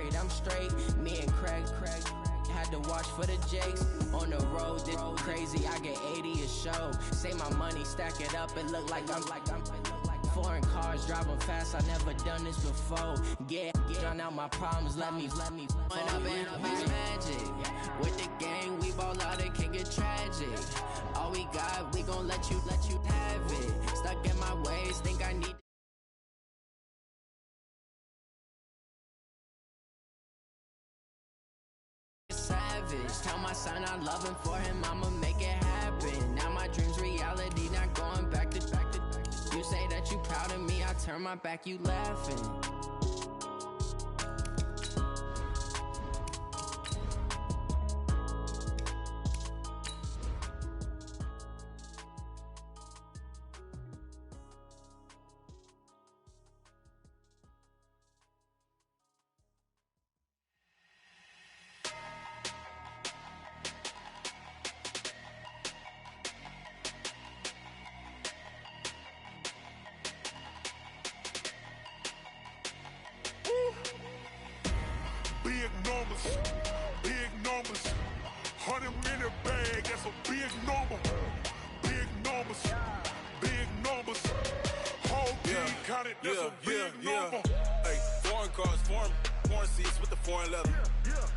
worried, I'm straight. Me and Craig had to watch for the Jakes. On the road, this crazy, I get 80 a show. Say my money, stack it up, it look like I'm foreign cars, driving fast, I never done this before. Get drown out my problems, let me Run up and up is magic. With the gang, we ball out, it can get tragic. All we got, we gon' let you have it. Stuck in my ways, think I need savage. Tell my son I love him, for him I'ma make it happen. Now my dreams reality, not going back to You say that you proud of me, I turn my back, you laughing. Big numbers, 100 minute bag, that's a big number. Big numbers, whole team counted, that's a big number. Hey, foreign cars, foreign seats with the foreign leather.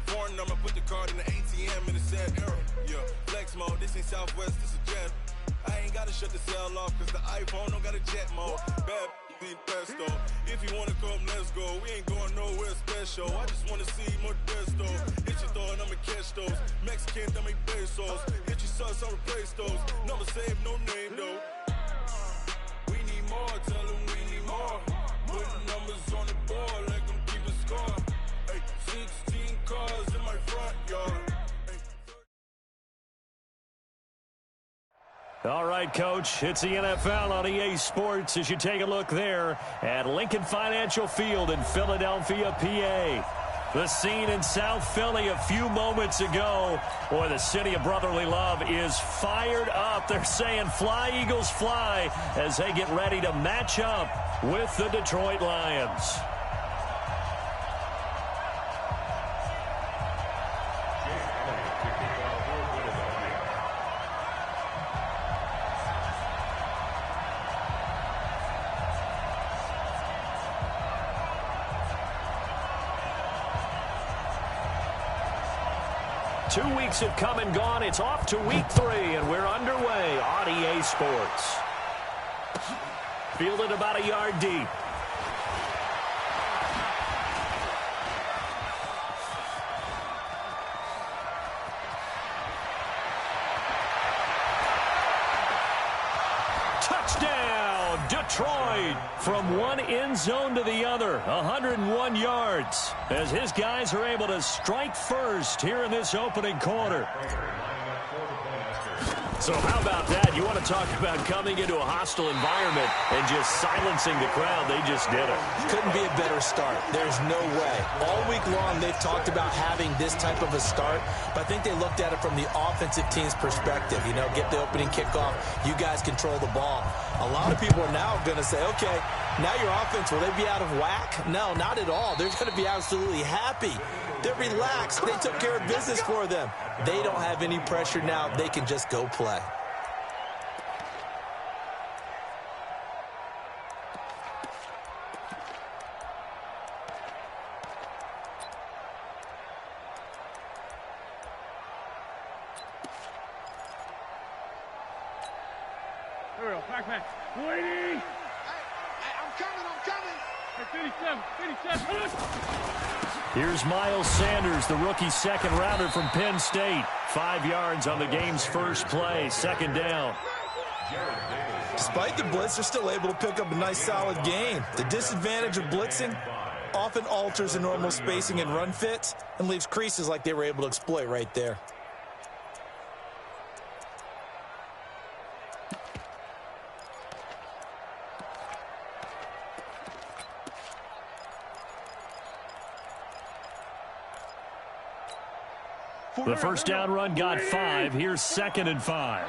Foreign number, put the card in the ATM in the sad era. Yeah, flex mode, this ain't Southwest, this a jet. I ain't gotta shut the cell off, cause the iPhone don't got a jet mode. Bad need pesto. If you wanna come, let's go. We ain't going nowhere special. I just wanna see Modesto. Hit your throw and I'ma catch those. Mexican, that make pesos. Hit your sauce, I'll replace those. Number save, no name though. We need more, tell them we need more. Putting numbers on the board like I'm keeping score. Hey, 16 cars in my front yard. All right, Coach, it's the NFL on EA Sports as you take a look there at Lincoln Financial Field in Philadelphia, PA. The scene in South Philly a few moments ago. Boy, the city of brotherly love is fired up. They're saying fly, Eagles, fly as they get ready to match up with the Detroit Lions. 2 weeks have come and gone. It's off to week 3, and we're underway on EA Sports. Fielded about a yard deep. Touchdown, Detroit! From one end zone to the other, 101 yards, as his guys are able to strike first here in this opening quarter. So how about that? You want to talk about coming into a hostile environment and just silencing the crowd. They just did it. Couldn't be a better start. There's no way. All week long, they've talked about having this type of a start, but I think they looked at it from the offensive team's perspective. You know, get the opening kickoff. You guys control the ball. A lot of people are now going to say, okay, now your offense, will they be out of whack? No, not at all. They're going to be absolutely happy. They're relaxed. They took care of business for them. They don't have any pressure now. They can just go play. Back. Waiting. Hey, I'm coming. Hey, 57. Here's Miles Sanders, the rookie second-rounder from Penn State. 5 yards on the game's first play, second down. Despite the blitz, they're still able to pick up a nice, solid gain. The disadvantage of blitzing often alters the normal spacing and run fits and leaves creases like they were able to exploit right there. The first down run got 5. Here's 2nd and 5.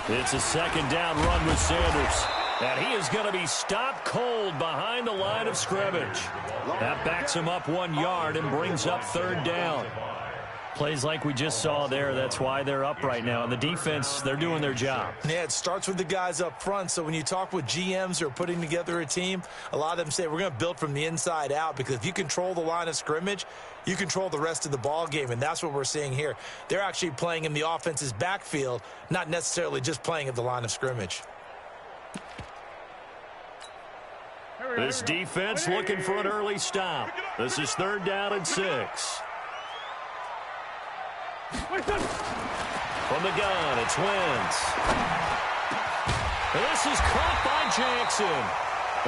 It's a second down run with Sanders. And he is going to be stopped cold behind the line of scrimmage. That backs him up 1 yard and brings up third down. Plays like we just saw there, that's why they're up right now. And the defense, they're doing their job. Yeah, it starts with the guys up front. So when you talk with GMs who are putting together a team, a lot of them say we're going to build from the inside out, because if you control the line of scrimmage, you control the rest of the ball game, and that's what we're seeing here. They're actually playing in the offense's backfield, not necessarily just playing at the line of scrimmage. This defense looking for an early stop. This is third down and 6. From the gun, it's Wentz. This is caught by Jackson.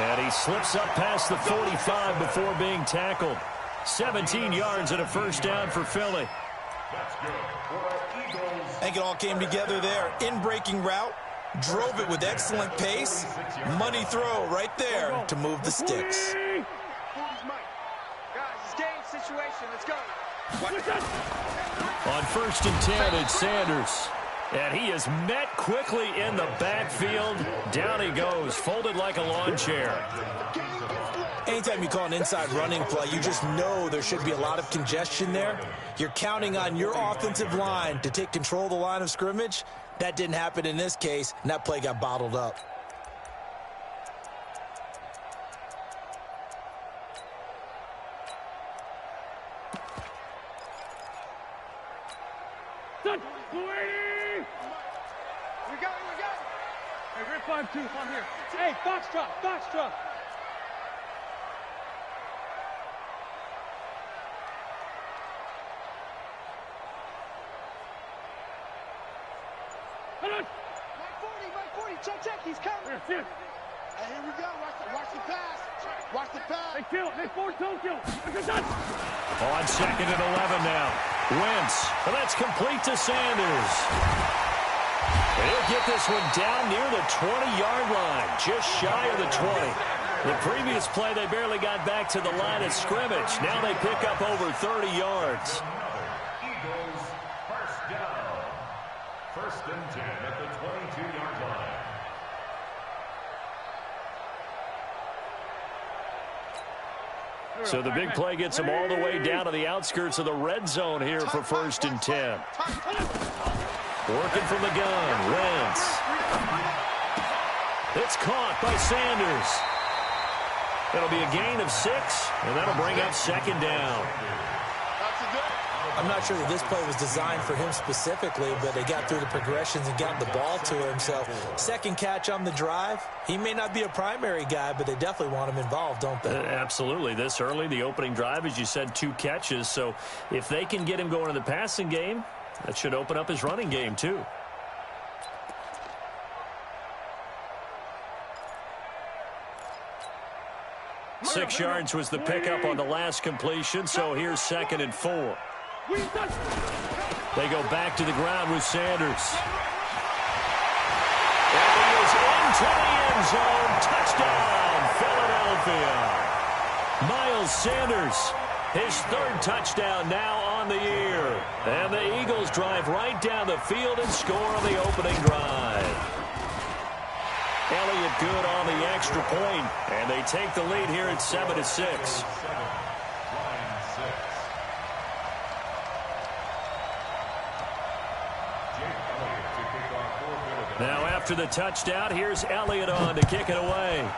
And he slips up past the 45 before being tackled. 17 yards and a first down for Philly. I think it all came together there. In-breaking route, drove it with excellent pace. Money throw right there to move the sticks. Guys, it's game situation. Let's go. On 1st and 10, it's Sanders. And he is met quickly in the backfield. Down he goes, folded like a lawn chair. Anytime you call an inside running play, you just know there should be a lot of congestion there. You're counting on your offensive line to take control of the line of scrimmage. That didn't happen in this case, and that play got bottled up. Hey, we're 5-2. I'm here. Hey, Foxtrot, Foxtrot. Mike 40, check, he's coming. Here we go, watch the pass. Watch the pass. Hey, kill, hey, force, don't kill. On 2nd and 11 now. Wentz, and that's complete to Sanders. And he'll get this one down near the 20-yard line, just shy of the 20. The previous play, they barely got back to the line of scrimmage. Now they pick up over 30 yards. Eagles first down. 1st and 10 at the 22-yard line. So the big play gets them all the way down to the outskirts of the red zone here for 1st and 10. Working from the gun, Wentz. It's caught by Sanders. It'll be a gain of 6, and that'll bring up 2nd down. I'm not sure that this play was designed for him specifically, but they got through the progressions and got the ball to him. So 2nd catch on the drive. He may not be a primary guy, but they definitely want him involved, don't they? Absolutely. This early, the opening drive, as you said, 2 catches. So if they can get him going in the passing game, that should open up his running game, too. Six yards was the pickup on the last completion, so here's 2nd and 4. They go back to the ground with Sanders. And he is into the end zone. Touchdown, Philadelphia. Miles Sanders, his 3rd touchdown now on the year. And the Eagles drive right down the field and score on the opening drive. Elliott good on the extra point, and they take the lead here at 7-6. Now after the touchdown, here's Elliott on to kick it away.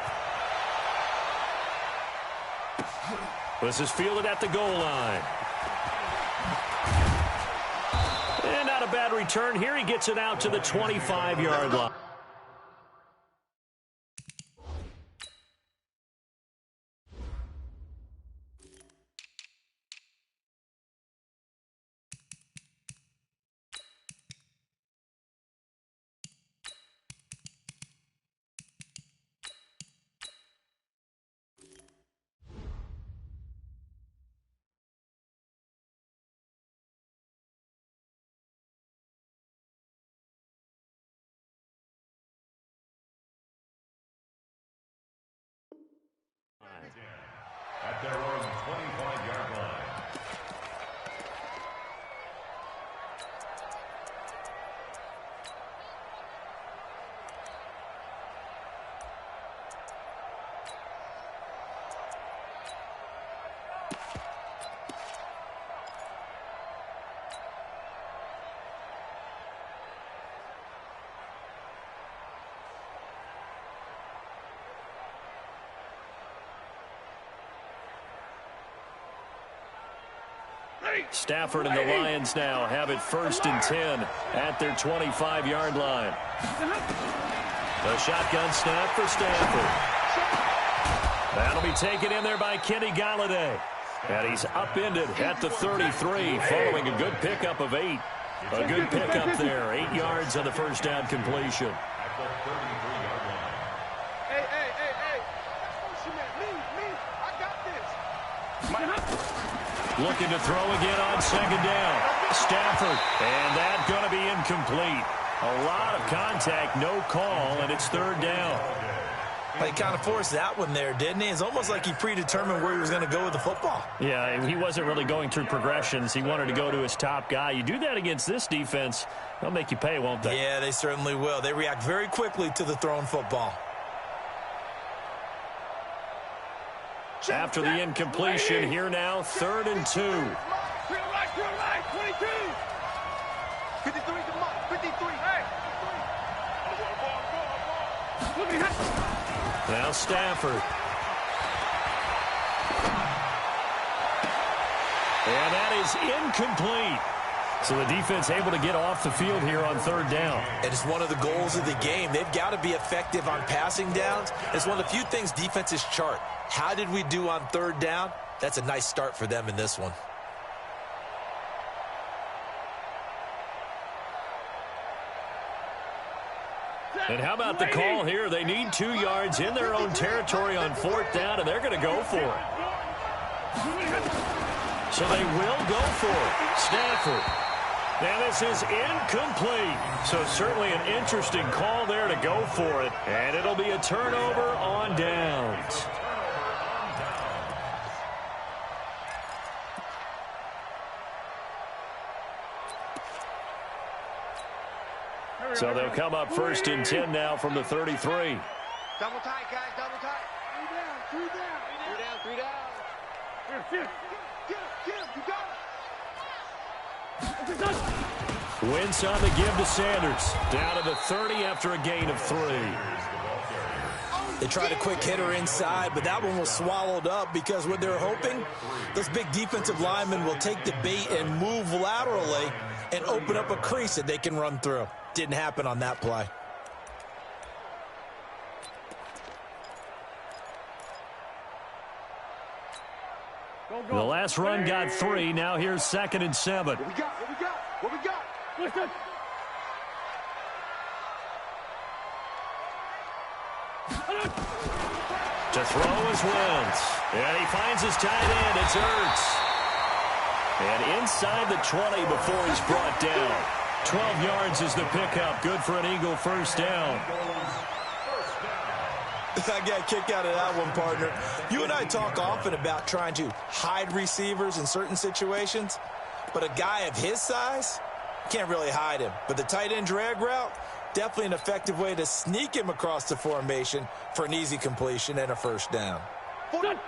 This is fielded at the goal line. And not a bad return here. He gets it out to the 25-yard line. At their own 25-yard line. Stafford and the Lions now have it 1st and 10 at their 25-yard line. A shotgun snap for Stafford. That'll be taken in there by Kenny Golladay. And he's upended at the 33 following a good pickup of 8. A good pickup there. 8 yards on the first down completion. Hey. Me. I got this. Looking to throw again on 2nd down. Stafford. And that's going to be incomplete. A lot of contact, no call, and it's 3rd down. He kind of forced that one there, didn't he? It's almost like he predetermined where he was going to go with the football. Yeah, he wasn't really going through progressions. He wanted to go to his top guy. You do that against this defense, they'll make you pay, won't they? Yeah, they certainly will. They react very quickly to the thrown football. After the incompletion, here now, 3rd and 2. To the right, 22. 53, come on, 53. Hey. Look at that. Now Stafford. And that is incomplete. So the defense able to get off the field here on 3rd down. And it's one of the goals of the game. They've got to be effective on passing downs. It's one of the few things defenses chart. How did we do on 3rd down? That's a nice start for them in this one. And how about the call here? They need 2 yards in their own territory on 4th down, and they're going to go for it. So they will go for it. Stafford. And this is incomplete. So certainly an interesting call there to go for it. And it'll be a turnover on downs. So they'll come up 1st and 10 now from the 33. Double tight, guys, double tight. 3 down. Here, get him, you got it. Wentz on the give to Sanders. Down to the 30 after a gain of 3. They tried a quick hitter inside, but that one was swallowed up because what they're hoping, those big defensive linemen will take the bait and move laterally and open up a crease that they can run through. Didn't happen on that play. The last run got 3. Now here's 2nd and 7. What we got? Listen. To throw is Wentz. And he finds his tight end. It's Ertz. And inside the 20 before he's brought down. 12 yards is the pickup. Good for an Eagle 1st down. I got a kick out of that one, partner. You and I talk often about trying to hide receivers in certain situations, but a guy of his size can't really hide him. But the tight end drag route, definitely an effective way to sneak him across the formation for an easy completion and a 1st down. 20.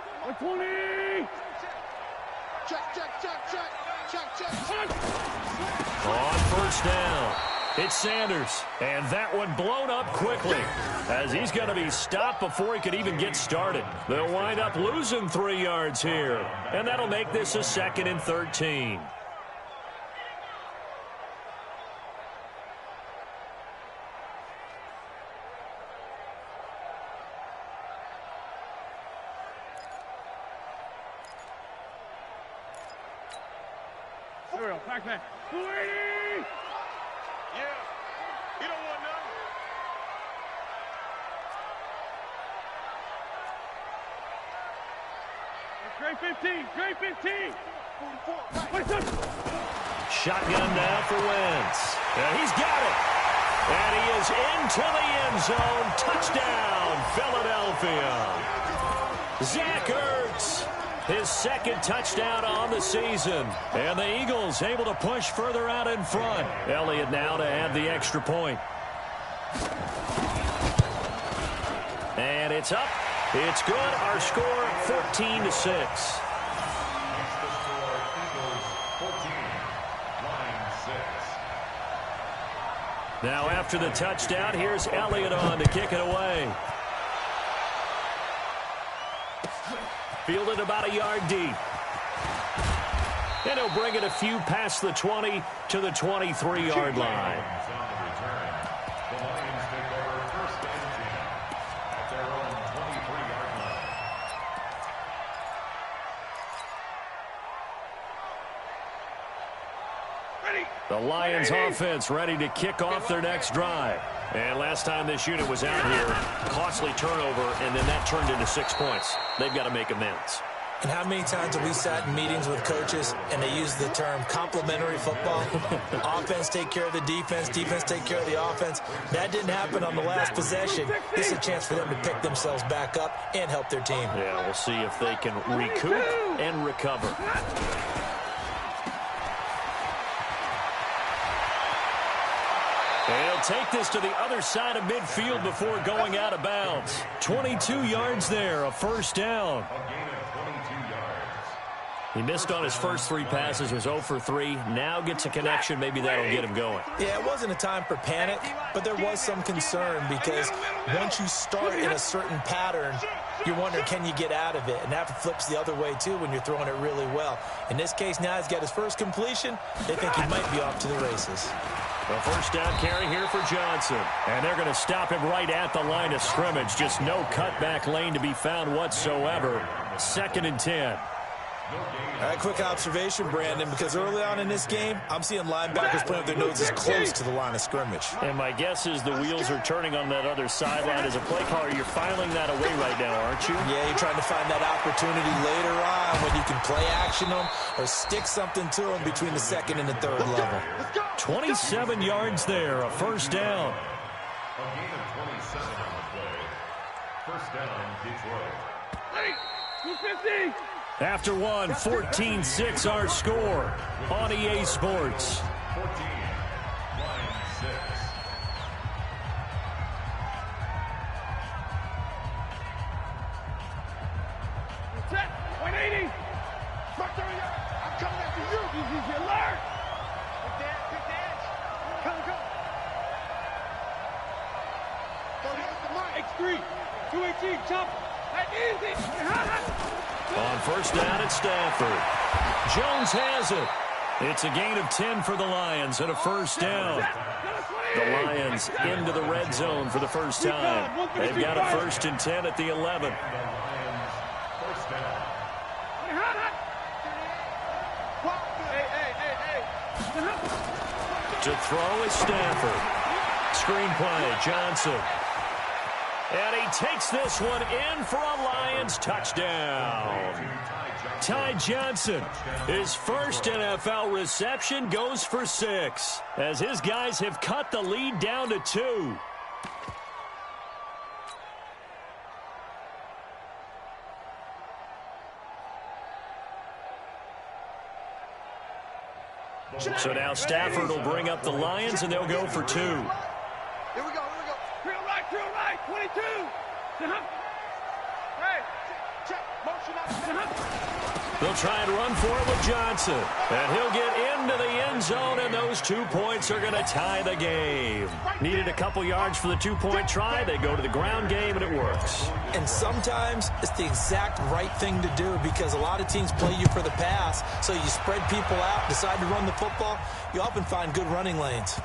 Check. On 1st down, it's Sanders. And that one blown up quickly as he's going to be stopped before he could even get started. They'll wind up losing 3 yards here. And that'll make this a 2nd and 13. Back. 280! Yeah, he don't want none. Great 15. 44. Shotgun now for Wentz. And he's got it. And he is into the end zone. Touchdown, Philadelphia. Zach Ertz. His 2nd touchdown on the season. And the Eagles able to push further out in front. Elliott now to add the extra point. And it's up. It's good. Our score 14-6. Now after the touchdown, here's Elliott on to kick it away. Fielded about a yard deep. And he'll bring it a few past the 20 to the 23-yard line. The Lions offense ready to kick off their next drive. And last time this unit was out here, costly turnover, and then that turned into 6 points. They've got to make amends. And how many times have we sat in meetings with coaches and they use the term complementary football? Offense take care of the defense, defense take care of the offense. That didn't happen on the last possession. This is a chance for them to pick themselves back up and help their team. Yeah, we'll see if they can recoup and recover. And he'll take this to the other side of midfield before going out of bounds. 22 yards there, a first down. He missed on his first 3 passes, was 0 for 3. Now gets a connection. Maybe that'll get him going. Yeah, it wasn't a time for panic, but there was some concern because once you start in a certain pattern, you're wondering, can you get out of it? And that flips the other way, too, when you're throwing it really well. In this case, now he's got his first completion. They think he might be off to the races. The first down carry here for Johnson. And they're going to stop him right at the line of scrimmage. Just no cutback lane to be found whatsoever. 2nd and 10. All right, quick observation, Brandon, because early on in this game, I'm seeing linebackers putting their noses close to the line of scrimmage. And my guess is the wheels are turning on that other sideline. As a play caller, you're filing that away right now, aren't you? Yeah, you're trying to find that opportunity later on when you can play action them or stick something to them between the 2nd and the 3rd level. 27 yards there, a first down. A gain of 27 on the play. First down, Detroit. 250. After one, 14-6 our score on EA Sports. 14, line 6. Set. 180. I'm coming after you. You alert. Good dance. Come. Go against the mic. X3. 218. Jump. That easy. On first down at Stafford. Jones has it. It's a gain of 10 for the Lions and a first down. The Lions into the red zone for the first time. They've got a 1st and 10 at the 11. First down. To throw is Stafford. Screenplay, Johnson. And he takes this one in for a Lions touchdown. Ty Johnson, his first NFL reception, goes for 6, as his guys have cut the lead down to 2. So now Stafford will bring up the Lions, and they'll go for 2. Here we go. Drill right, 22. Hey, check, motion out. They'll try and run for it with Johnson. And he'll get into the end zone, and those 2 points are going to tie the game. Needed a couple yards for the 2-point try. They go to the ground game, and it works. And sometimes it's the exact right thing to do because a lot of teams play you for the pass, so you spread people out, decide to run the football. You often find good running lanes.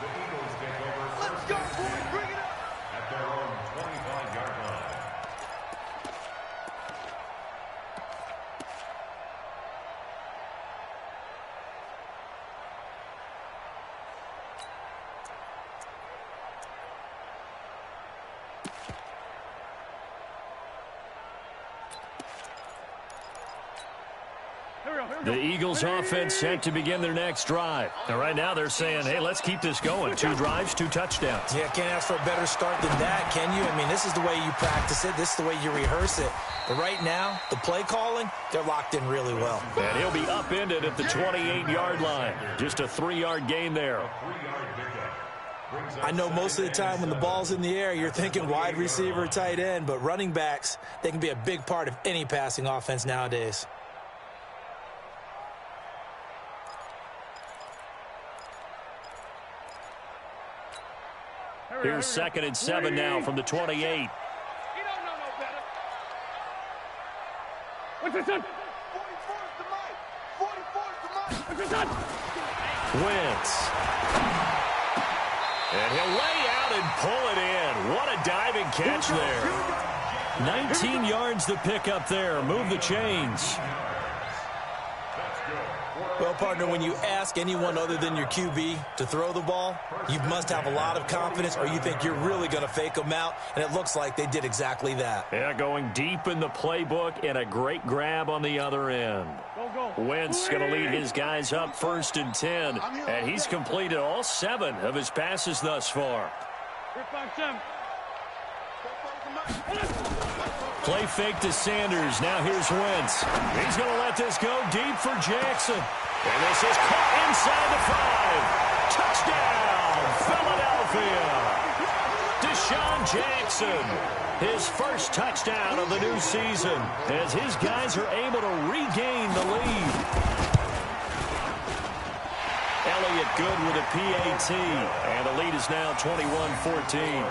The Eagles take over first and 10 at their own 25-yard line. The Eagles offense set to begin their next drive. And right now they're saying, hey, let's keep this going. 2 drives, 2 touchdowns. Yeah, can't ask for a better start than that, can you? I mean, this is the way you practice it. This is the way you rehearse it. But right now, the play calling, they're locked in really well. And he'll be upended at the 28-yard line. Just a 3-yard gain there. I know most of the time when the ball's in the air, you're thinking wide receiver, tight end, but running backs, they can be a big part of any passing offense nowadays. Here's 2nd and 7 now from the 28. He don't know no better. What's this, son? Wentz. And he'll lay out and pull it in. What a diving catch there. 19 yards to pick up there. Move the chains. Well, partner, when you ask anyone other than your QB to throw the ball, you must have a lot of confidence or you think you're really going to fake them out, and it looks like they did exactly that. Yeah, going deep in the playbook and a great grab on the other end. Wentz going to lead his guys up 1st and 10, and he's completed all 7 of his passes thus far. Play fake to Sanders. Now here's Wentz. He's going to let this go deep for Jackson. And this is caught inside the 5. Touchdown, Philadelphia. Deshaun Jackson, his first touchdown of the new season, as his guys are able to regain the lead. Elliott good with a PAT, and the lead is now 21-14.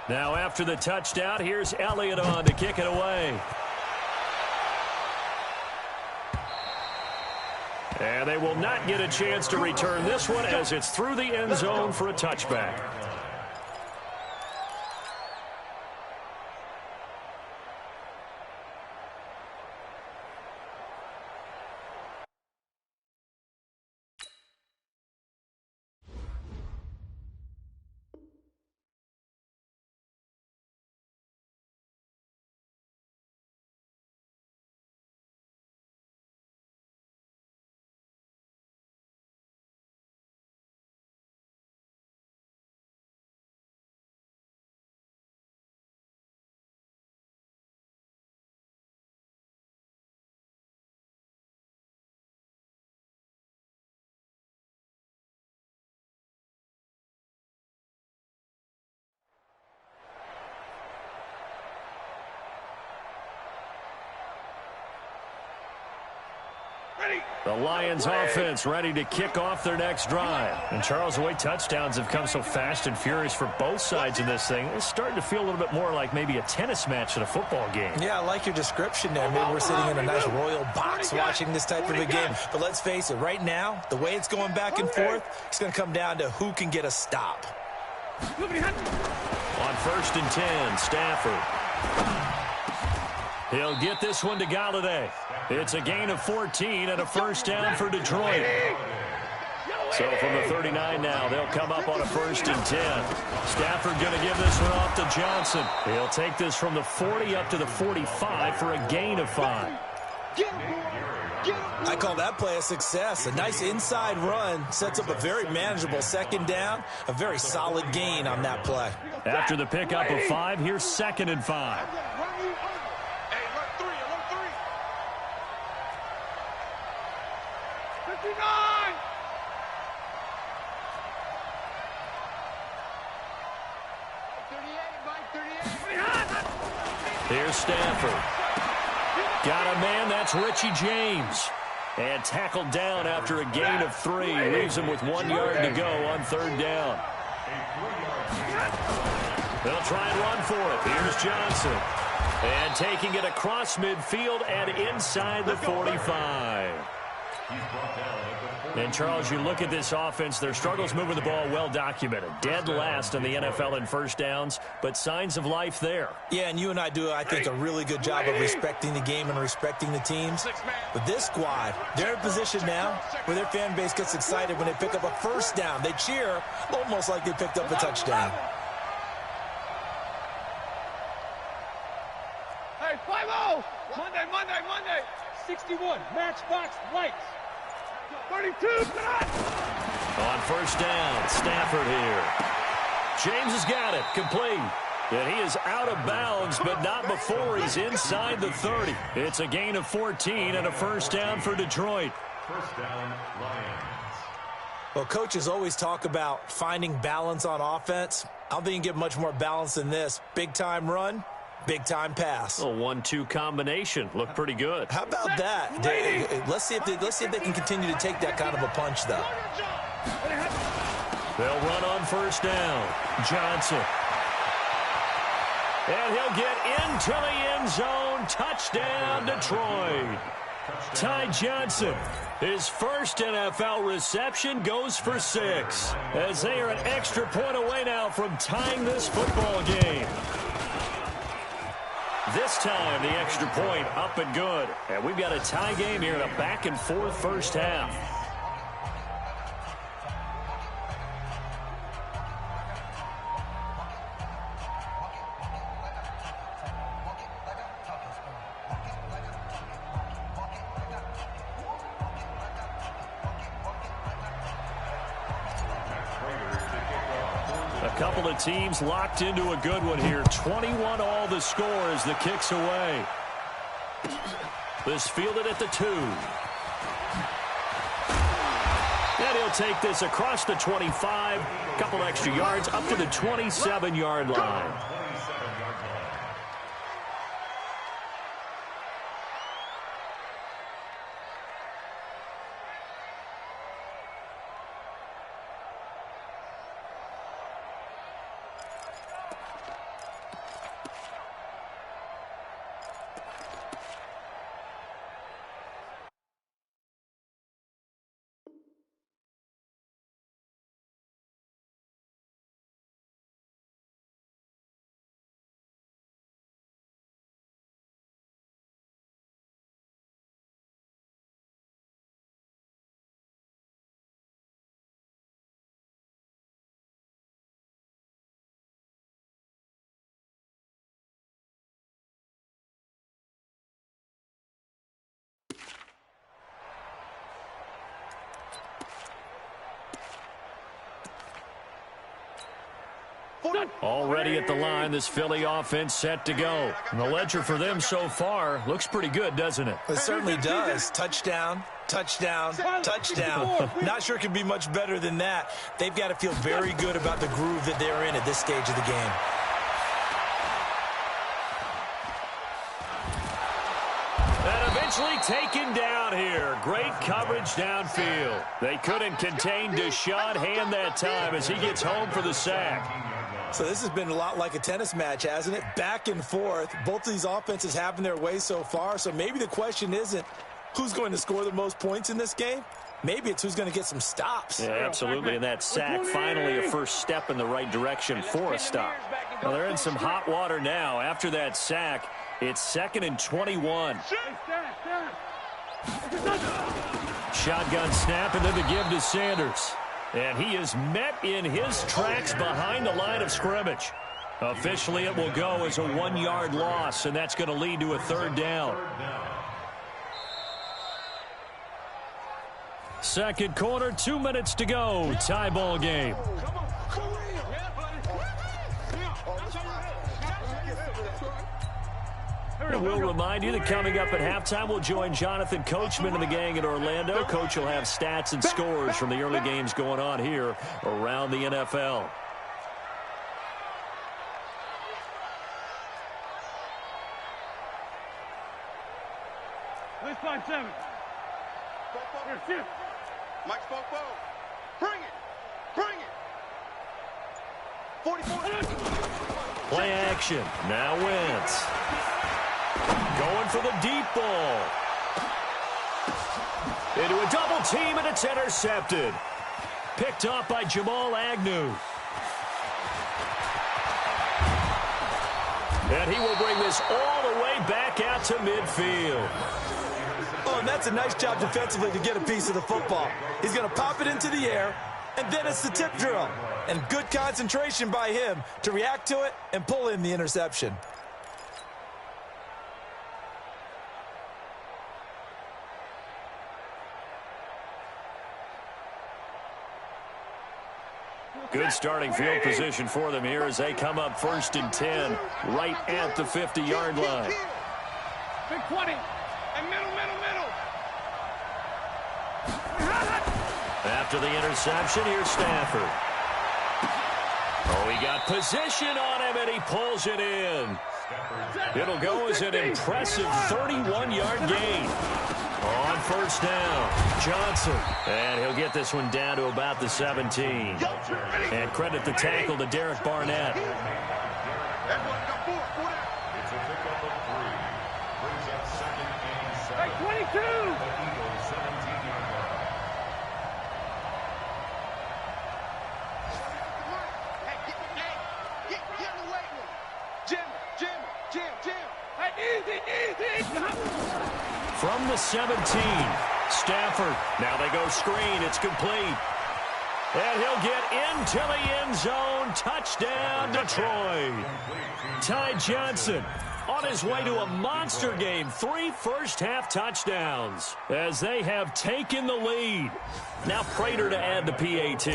Now after the touchdown, here's Elliott on to kick it away. And they will not get a chance to return this one as it's through the end zone for a touchback. The Lions offense ready to kick off their next drive. And Charles, the way touchdowns have come so fast and furious for both sides in this thing, it's starting to feel a little bit more like maybe a tennis match at a football game. Yeah, I like your description there. Maybe we're sitting in a nice royal box watching this type of a game. But let's face it, right now, the way it's going back and forth, it's going to come down to who can get a stop. On 1st and 10, Stafford. He'll get this one to Galladay. It's a gain of 14 and a first down for Detroit. So from the 39 now, they'll come up on a 1st and 10. Stafford going to give this one off to Johnson. He'll take this from the 40 up to the 45 for a gain of 5. I call that play a success. A nice inside run sets up a very manageable 2nd down. A very solid gain on that play. After the pickup of 5, here's 2nd and 5. 59! Here's Stafford. Got a man, that's Richie James. And tackled down after a gain of 3. Leaves him with 1 yard to go on 3rd down. They'll try and run for it. Here's Johnson. And taking it across midfield and inside the 45. And, Charles, you look at this offense, their struggles moving the ball well documented. Dead last in the NFL in first downs, but signs of life there. Yeah, and you and I do, I think, a really good job of respecting the game and respecting the teams. But this squad, they're in a position now where their fan base gets excited when they pick up a first down. They cheer almost like they picked up a touchdown. Hey, 5-0! Monday. 61, Matchbox Lights. 32, on 1st down, Stafford here. James has got it, complete. And he is out of bounds, but not before he's inside the 30. It's a gain of 14 and a first down for Detroit. First down, Lions. Well, coaches always talk about finding balance on offense. I don't think you can get much more balance than this. Big-time run, Big-time pass. A 1-2 combination. Looked pretty good. How about that? Let's see if they can continue to take that kind of a punch, though. They'll run on first down. Johnson. And he'll get into the end zone. Touchdown, Detroit. Ty Johnson, his first NFL reception, goes for 6. As they are an extra point away now from tying this football game. This time, the extra point up and good. And we've got a tie game here in a back-and-forth first half. Couple of teams locked into a good one here. 21 all the score as the kick's away. This fielded at the 2. And he'll take this across the 25. Couple extra yards up to the 27-yard line. Already at the line, this Philly offense set to go. And the ledger for them so far looks pretty good, doesn't it? It certainly does. Touchdown, touchdown, touchdown. Not sure it can be much better than that. They've got to feel very good about the groove that they're in at this stage of the game. And eventually taken down here. Great coverage downfield. They couldn't contain Deshaun Hand that time as he gets home for the sack. So this has been a lot like a tennis match, hasn't it? Back and forth. Both of these offenses having their way so far. So maybe the question isn't who's going to score the most points in this game. Maybe it's who's going to get some stops. Yeah, absolutely. And that sack, finally a first step in the right direction for a stop. Well, they're in some hot water now. After that sack, it's 2nd and 21. Shotgun snap and then the give to Sanders. And he is met in his tracks behind the line of scrimmage. Officially, it will go as a 1-yard loss, and that's going to lead to a 3rd down. Second quarter, 2 minutes to go. Tie ball game. And we'll remind you that coming up at halftime, we'll join Jonathan Coachman and the gang in Orlando. Coach will have stats and scores from the early games going on here around the NFL. Let's 5-7. Here, shift. Mike Spoke. Bring it. Bring it. 44. Play action. Now Wentz. Going for the deep ball. Into a double team, and it's intercepted. Picked off by Jamal Agnew. And he will bring this all the way back out to midfield. Oh, and that's a nice job defensively to get a piece of the football. He's going to pop it into the air, and then it's the tip drill. And good concentration by him to react to it and pull in the interception. Good starting field position for them here as they come up 1st and 10, right at the 50-yard line. Big 20. And middle. After the interception, here's Stafford. Oh, he got position on him, and he pulls it in. It'll go as an impressive 31-yard gain. On first down, Johnson. And he'll get this one down to about the 17. And credit the tackle to Derek Barnett. It's a pickup of 3. Brings up 2nd and 7. 22! The Eagles 17-yard line. Get in the weight room. Jim. Easy. From the 17, Stafford. Now they go screen. It's complete. And he'll get into the end zone. Touchdown, Detroit. Ty Johnson on his way to a monster game. 3 first-half touchdowns as they have taken the lead. Now Prater to add the PAT.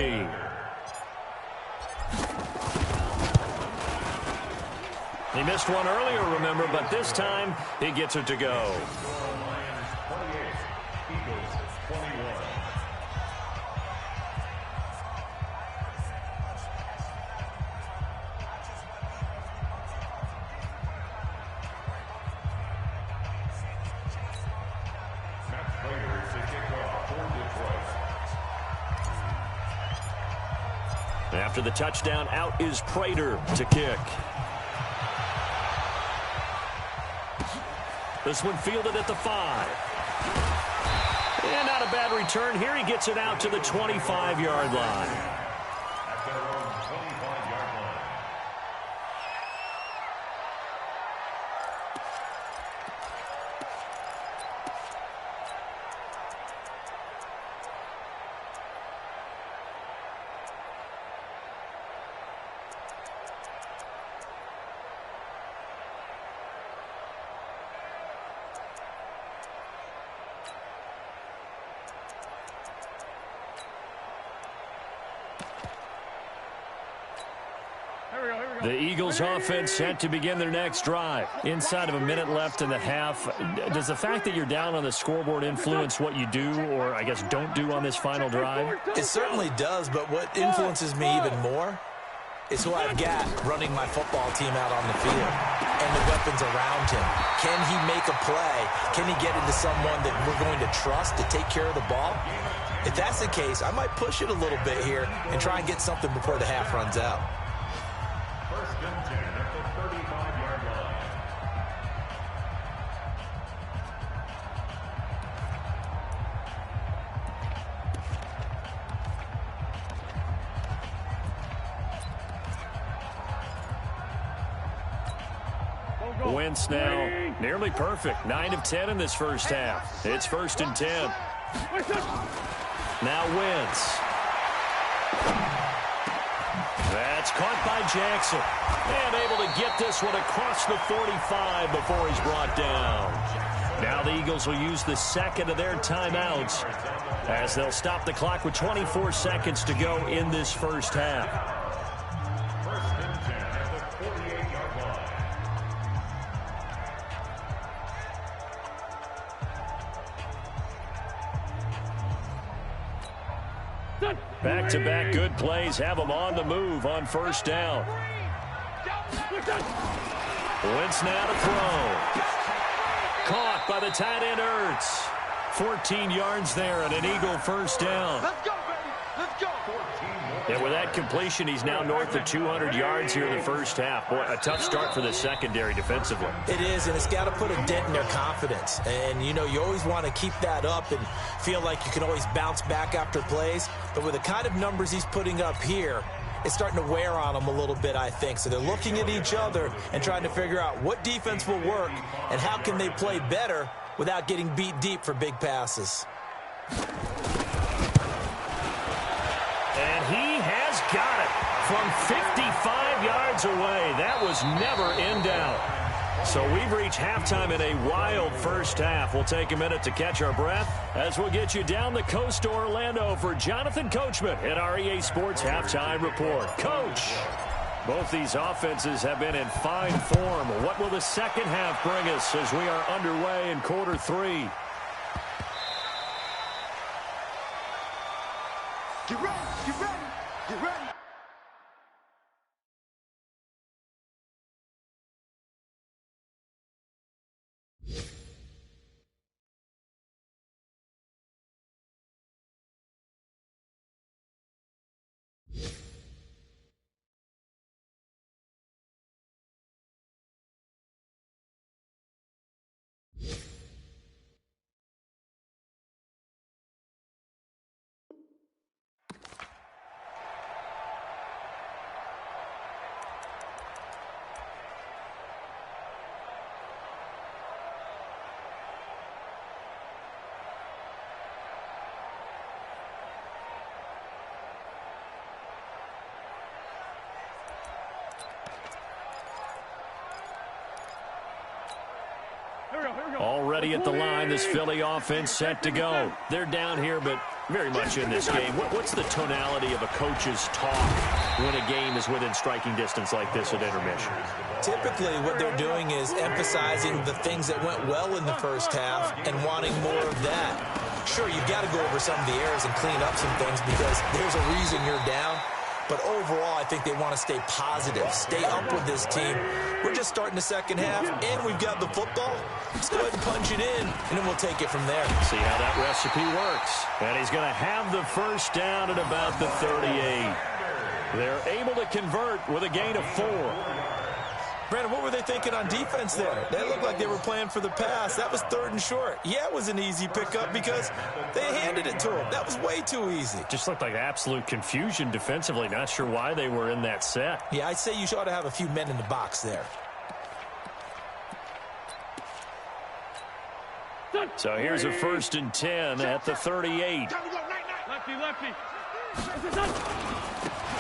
He missed one earlier, remember, but this time he gets it to go. Lions 28, Eagles 21. Matt Prater to kick off for Detroit. After the touchdown, out is Prater to kick. This one fielded at the 5. And not a bad return here. He gets it out to the 25-yard line. At their own 25-yard line. The Eagles offense set to begin their next drive. Inside of a minute left in the half. Does the fact that you're down on the scoreboard influence what you do or, I guess, don't do on this final drive? It certainly does, but what influences me even more is who I've got running my football team out on the field and the weapons around him. Can he make a play? Can he get into someone that we're going to trust to take care of the ball? If that's the case, I might push it a little bit here and try and get something before the half runs out. First and 10 at the 35-yard line. Wentz now nearly perfect. 9 of 10 in this first half. It's 1st and 10. Now Wentz. That's caught by Jackson. And able to get this one across the 45 before he's brought down. Now the Eagles will use the second of their timeouts as they'll stop the clock with 24 seconds to go in this first half. First and 10 at the 48-yard line. Back-to-back good plays have them on the move on first down. Wentz now to throw. Caught by the tight end Ertz. 14 yards there and an Eagle first down. Let's go, baby. Let's go. And with that completion, he's now north of 200 yards here in the first half. Boy, a tough start for the secondary defensively. It is, and it's got to put a dent in their confidence. And, you know, you always want to keep that up and feel like you can always bounce back after plays. But with the kind of numbers he's putting up here, it's starting to wear on them a little bit, I think. So they're looking at each other and trying to figure out what defense will work and how can they play better without getting beat deep for big passes. And he has got it from 55 yards away. That was never in doubt. So we've reached halftime in a wild first half. We'll take a minute to catch our breath as we'll get you down the coast to Orlando for Jonathan Coachman at our EA Sports Halftime Report. Coach, both these offenses have been in fine form. What will the second half bring us as we are underway in quarter 3? Get ready. Get ready. Get ready. Already at the line, this Philly offense set to go. They're down here, but very much in this game. What's the tonality of a coach's talk when a game is within striking distance like this at intermission? Typically, what they're doing is emphasizing the things that went well in the first half and wanting more of that. Sure, you've got to go over some of the errors and clean up some things because there's a reason you're down. But overall, I think they want to stay positive, stay up with this team. We're just starting the second half, and we've got the football. Let's go ahead and punch it in, and then we'll take it from there. See how that recipe works. And he's going to have the first down at about the 38. They're able to convert with a gain of 4. Brandon, what were they thinking on defense there? They looked like they were playing for the pass. That was 3rd and short. Yeah, it was an easy pickup because they handed it to him. That was way too easy. Just looked like absolute confusion defensively. Not sure why they were in that set. Yeah, I'd say you ought to have a few men in the box there. So here's a 1st and 10 at the 38. Lefty.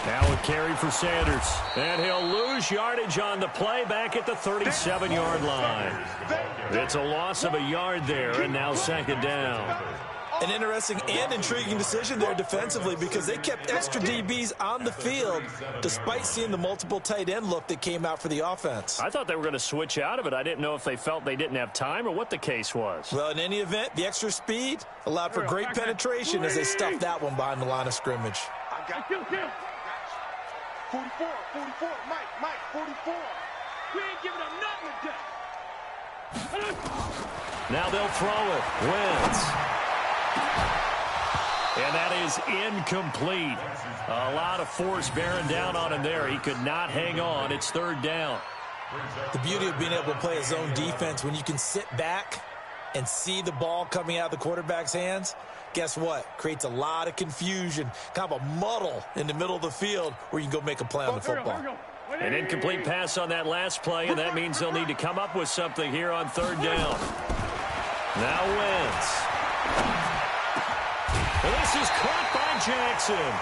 Now a carry for Sanders. And he'll lose yardage on the play back at the 37-yard line. It's a loss of a yard there, and now 2nd down. An interesting and intriguing decision there defensively because they kept extra DBs on the field despite seeing the multiple tight end look that came out for the offense. I thought they were going to switch out of it. I didn't know if they felt they didn't have time or what the case was. Well, in any event, the extra speed allowed for great penetration as they stuffed that one behind the line of scrimmage. I got 44, Mike, 44. We ain't giving up nothing with that. Now they'll throw it. Wentz. And that is incomplete. A lot of force bearing down on him there. He could not hang on. It's 3rd down. The beauty of being able to play a zone defense when you can sit back and see the ball coming out of the quarterback's hands, guess what? Creates a lot of confusion, kind of a muddle in the middle of the field where you can go make a play on the football. An incomplete pass on that last play, and that means they'll need to come up with something here on 3rd down. Now Wentz. And this is caught by Jackson.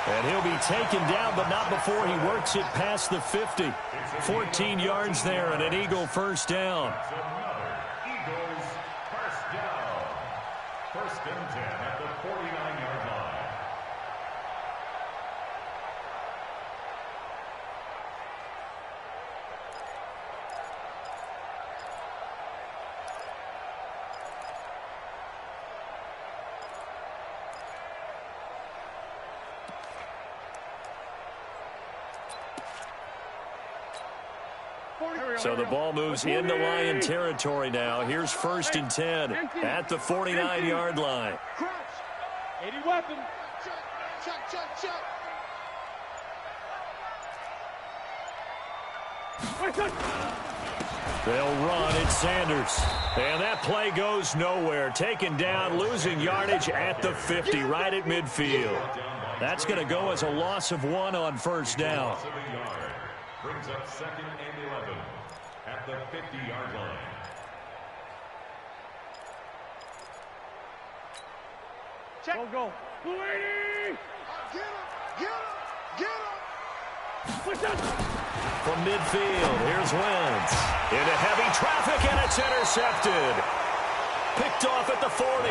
And he'll be taken down, but not before he works it past the 50. 14 yards there and an Eagle 1st down. Eagles first down. 1st and 10 at the 49-yard line. So the ball moves into Lion territory now. Here's 1st and 10 at the 49-yard line. Crouch. 80 weapon. Check. They'll run. It's Sanders. And that play goes nowhere. Taken down, losing yardage at the 50, right at midfield. That's going to go as a loss of 1 on 1st down. Brings up 2nd and 11 at the 50-yard line. Check. Go. 280. Get him. Push up. From midfield, here's Wentz. Into heavy traffic, and it's intercepted. Picked off at the 40,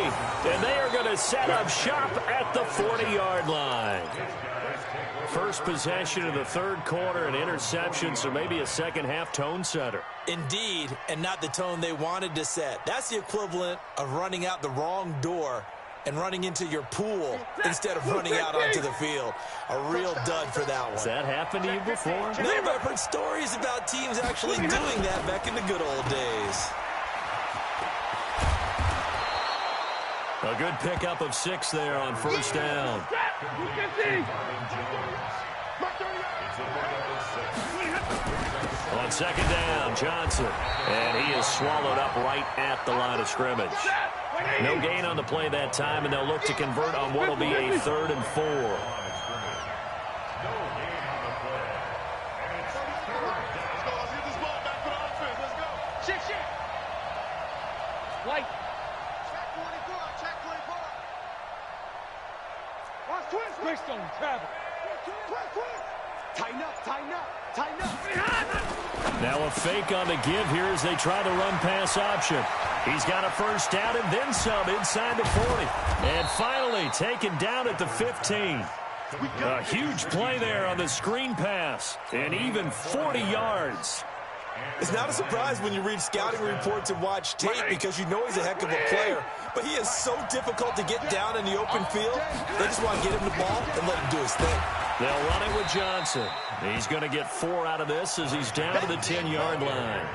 and they are going to set up shop at the 40-yard line. First possession of the 3rd quarter, an interception, so maybe a second-half tone setter. Indeed, and not the tone they wanted to set. That's the equivalent of running out the wrong door and running into your pool instead of running out onto the field. A real dud for that one. Has that happened to you before? No, but I've heard stories about teams actually doing that back in the good old days. A good pickup of 6 there on 1st down. On 2nd down, Johnson. And he is swallowed up right at the line of scrimmage. No gain on the play that time, and they'll look to convert on what will be a 3rd and 4. White. Check 24. Watch twist. Twist on travel. Twist. Tighten up. Now a fake on the give here as they try the run-pass option. He's got a first down and then some inside the 40. And finally taken down at the 15. A huge play there on the screen pass. And even 40 yards. It's not a surprise when you read scouting reports and watch tape because you know he's a heck of a player. But he is so difficult to get down in the open field. They just want to get him the ball and let him do his thing. They'll run it with Johnson. He's going to get 4 out of this as he's down to the 10-yard line.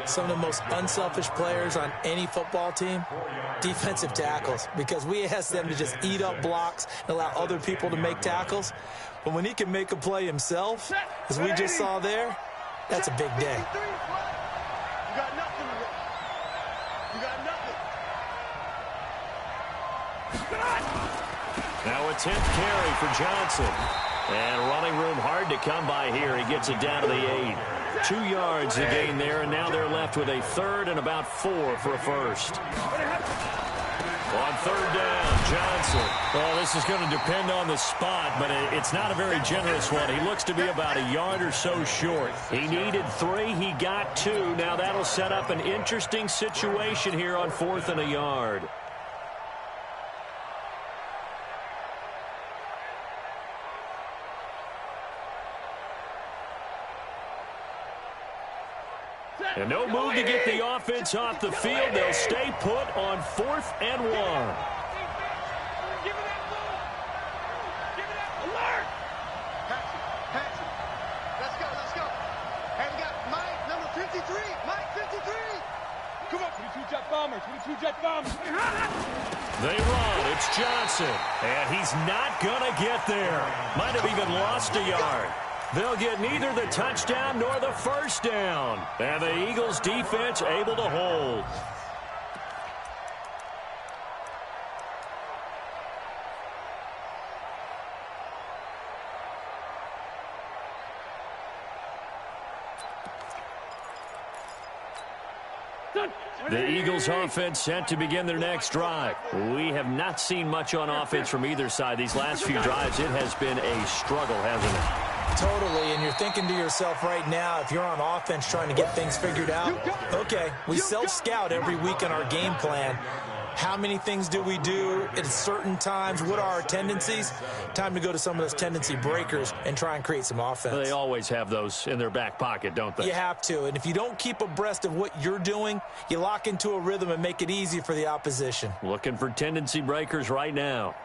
Some of the most unselfish players on any football team, defensive tackles, because we ask them to just eat up blocks and allow other people to make tackles. But when he can make a play himself, as we just saw there, that's a big day. You got nothing. You got nothing. Now a 10th carry for Johnson. And running room hard to come by here. He gets it down to the 8. 2 yards to gain there, and now they're left with a 3rd and about 4 for a first. On 3rd down, Johnson. Well, this is going to depend on the spot, but it's not a very generous one. He looks to be about a yard or so short. He needed 3. He got 2. Now that'll set up an interesting situation here on 4th and a yard. And no move to get the offense off the field. They'll stay put on 4th and 1. Give it that ball. Give it that alert. Pass it. Let's go. Let's go. And we got Mike, number 53. Mike, 53. Come on. 22 Jet Bombers. 22 Jet Bombers. They run. It's Johnson. And he's not going to get there. Might have even lost a yard. They'll get neither the touchdown nor the first down. And the Eagles defense able to hold. The Eagles offense set to begin their next drive. We have not seen much on offense from either side. These last few drives, it has been a struggle, hasn't it? Totally, and you're thinking to yourself right now, if you're on offense trying to get things figured out, okay, we self-scout every week in our game plan. How many things do we do at certain times? What are our tendencies? Time to go to some of those tendency breakers and try and create some offense. They always have those in their back pocket, don't they? You have to, and if you don't keep abreast of what you're doing, you lock into a rhythm and make it easy for the opposition. Looking for tendency breakers right now.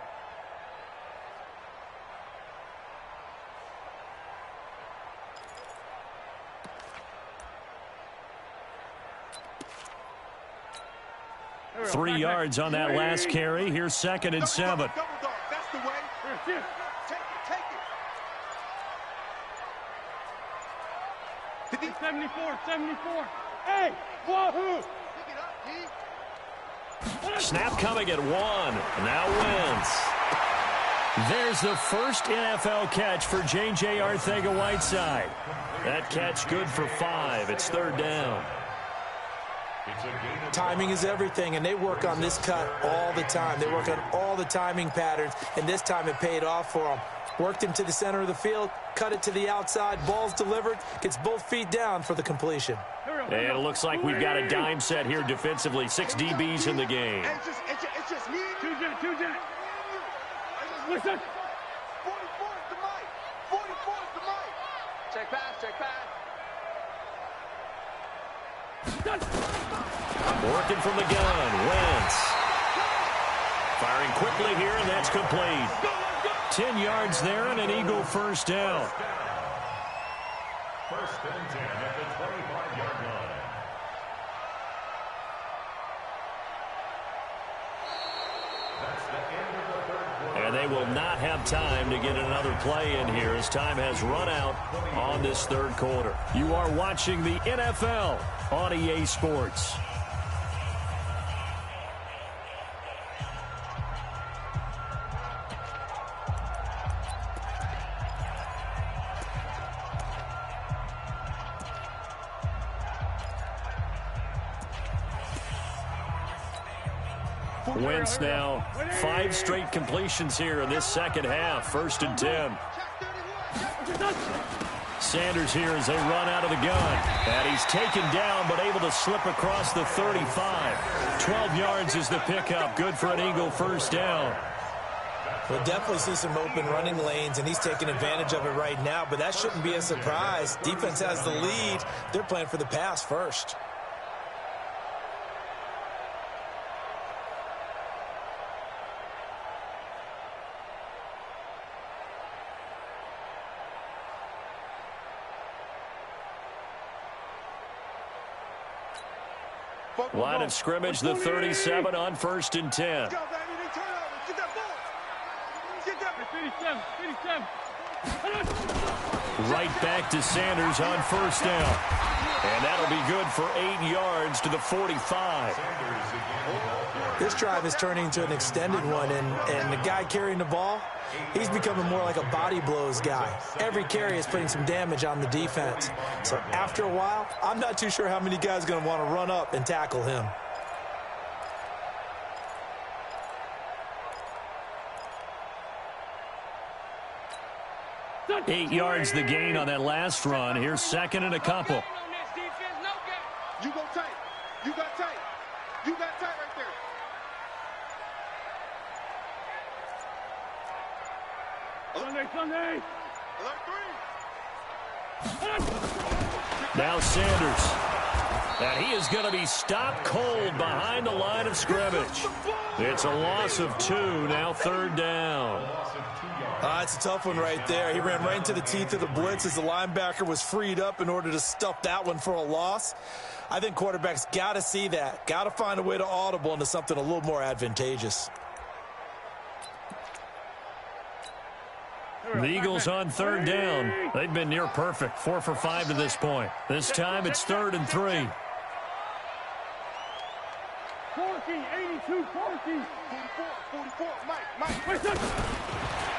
Three yards on that last carry. Here's 2nd and 7. Double dog. That's the way. Take it. Take it. 74. Hey, wahoo! Pick it up, D. Snap coming at 1. Now Wentz. There's the first NFL catch for J.J. Arcega-Whiteside. That catch good for 5. It's 3rd down. Timing is everything, and they work on this cut all the time. They work on all the timing patterns, and this time it paid off for them. Worked him to the center of the field, cut it to the outside, ball's delivered, gets both feet down for the completion. And it looks like we've got a dime set here defensively. 6 DBs in the game. It's just me. Two jet. Listen. 44 is the mic. 44 is the mic. Check pass. Working from the gun, Wentz. Firing quickly here, and that's complete. 10 yards there and an Eagle first down. 1st and 10 at the 25-yard line. That's the end of the 3rd quarter. And they will not have time to get another play in here as time has run out on this 3rd quarter. You are watching the NFL on EA Sports. Wentz now 5 straight completions here in this 2nd half. 1st and 10. Sanders here as they run out of the gun. And he's taken down but able to slip across the 35. 12 yards is the pickup. Good for an Eagle first down. We'll definitely see some open running lanes, and he's taking advantage of it right now, but that shouldn't be a surprise. Defense has the lead. They're playing for the pass first. Line of scrimmage, the 37 on 1st and 10. Let's go, baby. They turn over. Get that ball. Get that. 57. Right back to Sanders on 1st down. And that'll be good for 8 yards to the 45. This drive is turning into an extended one, and the guy carrying the ball, he's becoming more like a body blows guy. Every carry is putting some damage on the defense. So after a while, I'm not too sure how many guys are going to want to run up and tackle him. Eight yards the gain on that last run. Here's second and a couple. You go tight. You got tight. You got tight right there. Sunday. Alert 3. Now Sanders. And he is going to be stopped cold behind the line of scrimmage. It's a loss of 2, now 3rd down. It's a tough one right there. He ran right into the teeth of the blitz as the linebacker was freed up in order to stuff that one for a loss. I think quarterbacks got to see that. Got to find a way to audible into something a little more advantageous. The Eagles on 3rd down. They've been near perfect. 4 for 5 to this point. This time it's 3rd and 3. 82, 44, Mike.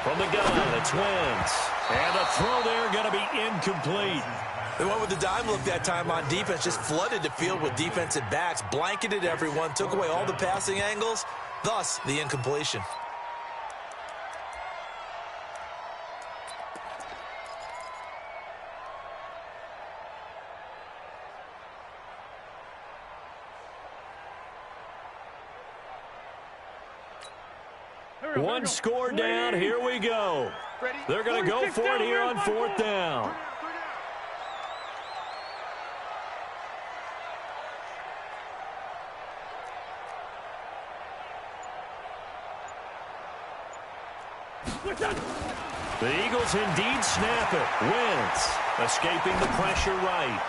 From the gun, it's Wentz. And the throw there going to be incomplete. They went with the dime look that time on defense, just flooded the field with defensive backs, blanketed everyone, took away all the passing angles, thus the incompletion. One score down. Here we go. They're going to go for it here on 4th down. The Eagles indeed snap it. Wentz escaping the pressure right.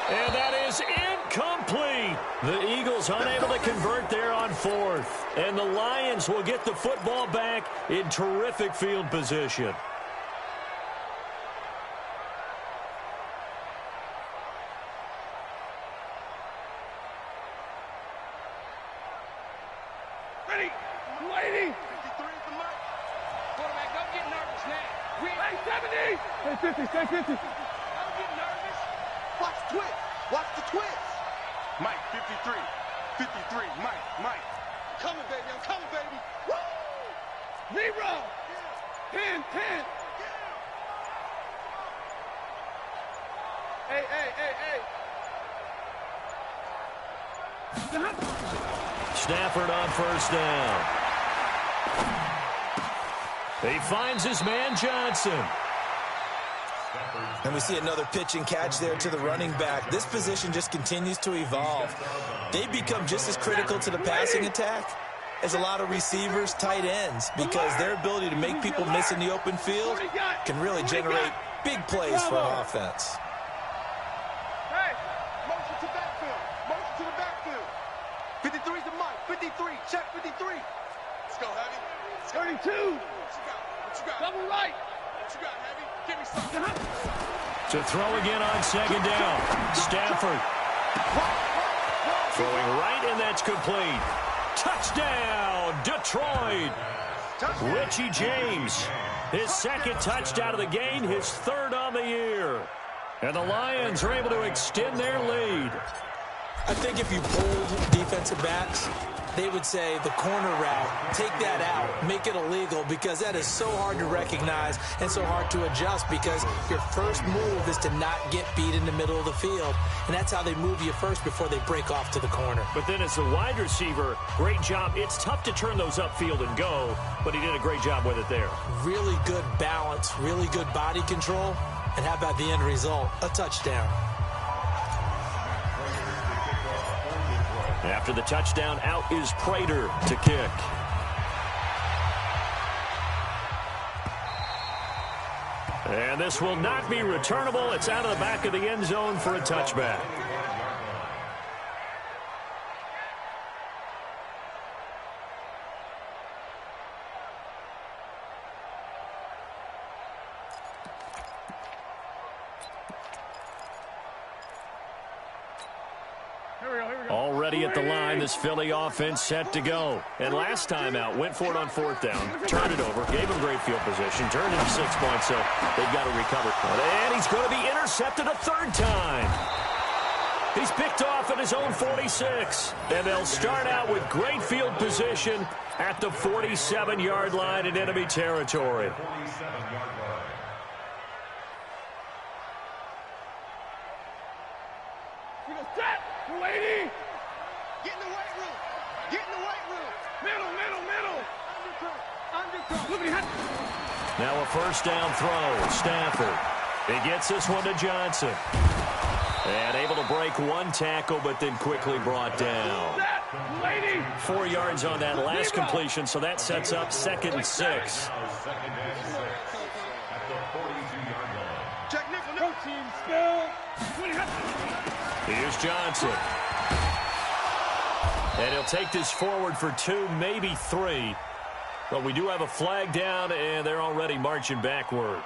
And that is incomplete. The Eagles unable to convert there on 4th. And the Lions will get the football back in terrific field position. Ready. 53 for Mike. Quarterback, don't get nervous now. Hey, 70. Stay 50. Don't get nervous. Watch the twist. Watch the twist. Mike, 53. 53. Mike. Coming, baby. I'm coming, baby. Woo! 0. 10. Hey. Stafford on 1st down. He finds his man Johnson. And we see another pitch and catch there to the running back. This position just continues to evolve. They become just as critical to the passing attack as a lot of receivers, tight ends, because their ability to make people miss in the open field can really generate big plays for an offense. Hey, motion to backfield. Motion to the backfield. 53 to Mike. 53. Check 53. Let's go, Heavy. 32. What you got? Double right. What you got, Heavy? Give me something. To throw again on 2nd down. Stafford. Throwing right, and that's complete. Touchdown, Detroit. Richie James. His 2nd touchdown of the game, his 3rd on the year. And the Lions are able to extend their lead. I think if you pulled defensive backs, they would say the corner route, take that out, make it illegal, because that is so hard to recognize and so hard to adjust, because your first move is to not get beat in the middle of the field, and that's how they move you first before they break off to the corner. But then as a wide receiver, great job. It's tough to turn those upfield and go, but he did a great job with it there. Really good balance, really good body control, and how about the end result? A touchdown. After the touchdown, out is Prater to kick. And this will not be returnable. It's out of the back of the end zone for a touchback. Already at the line, this Philly offense set to go. And last time out, went for it on 4th down, turned it over, gave him great field position, turned it to 6 points, so they've got to recover. And he's going to be intercepted a 3rd time. He's picked off at his own 46. And they'll start out with great field position at the 47-yard line in enemy territory. Now a 1st down throw. Stafford. He gets this one to Johnson. And able to break one tackle, but then quickly brought down. 4 yards on that last completion, so that sets up 2nd and 6. Here's Johnson. And he'll take this forward for 2, maybe 3. But we do have a flag down, and they're already marching backward.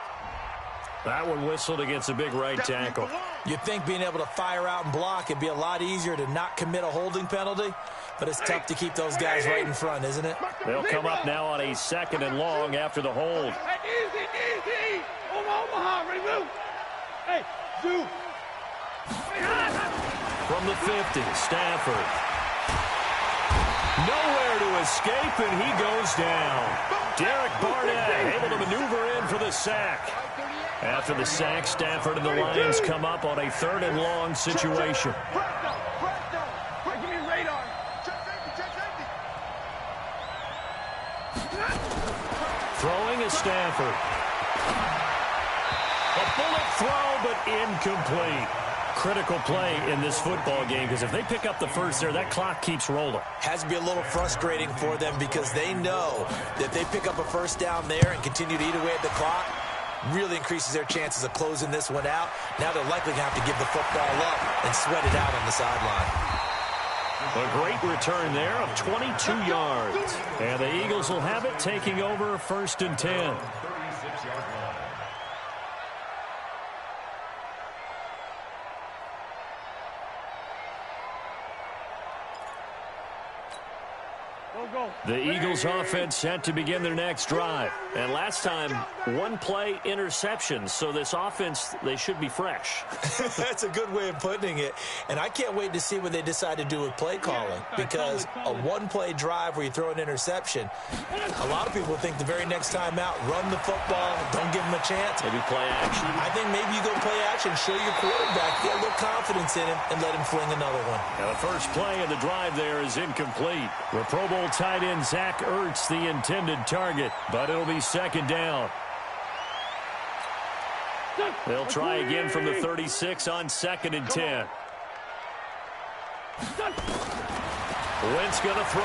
That one whistled against a big right tackle. You'd think being able to fire out and block, it'd be a lot easier to not commit a holding penalty, but it's tough to keep those guys right in front, isn't it? They'll come up now on a 2nd and long after the hold. Easy. Omaha, remove. Hey, Zoo. From the 50, Stafford. Nowhere to escape, and he goes down. Derek Barnett able to maneuver in for the sack. After the sack, Stafford and the Lions come up on a 3rd and long situation. Give me radar. Throwing is Stafford. A bullet throw, but incomplete. Critical play in this football game, because if they pick up the first there, that clock keeps rolling. Has to be a little frustrating for them, because they know that if they pick up a 1st down there and continue to eat away at the clock, really increases their chances of closing this one out. Now they're likely going to have to give the football up and sweat it out on the sideline. A great return there of 22 yards. And the Eagles will have it, taking over 1st and 10. The Eagles offense set to begin their next drive. And last time, 1-play interception. So this offense, they should be fresh. That's a good way of putting it. And I can't wait to see what they decide to do with play calling. Because a 1-play drive where you throw an interception, a lot of people think the very next time out, run the football, don't give them a chance. Maybe play action. I think maybe you go play action, show your quarterback, get a little confidence in him, and let him fling another one. Now the first play of the drive there is incomplete. The Pro Bowl tight end Zach Ertz, the intended target, but it'll be 2nd down. They'll try again from the 36 on 2nd and 10. Wentz going to throw.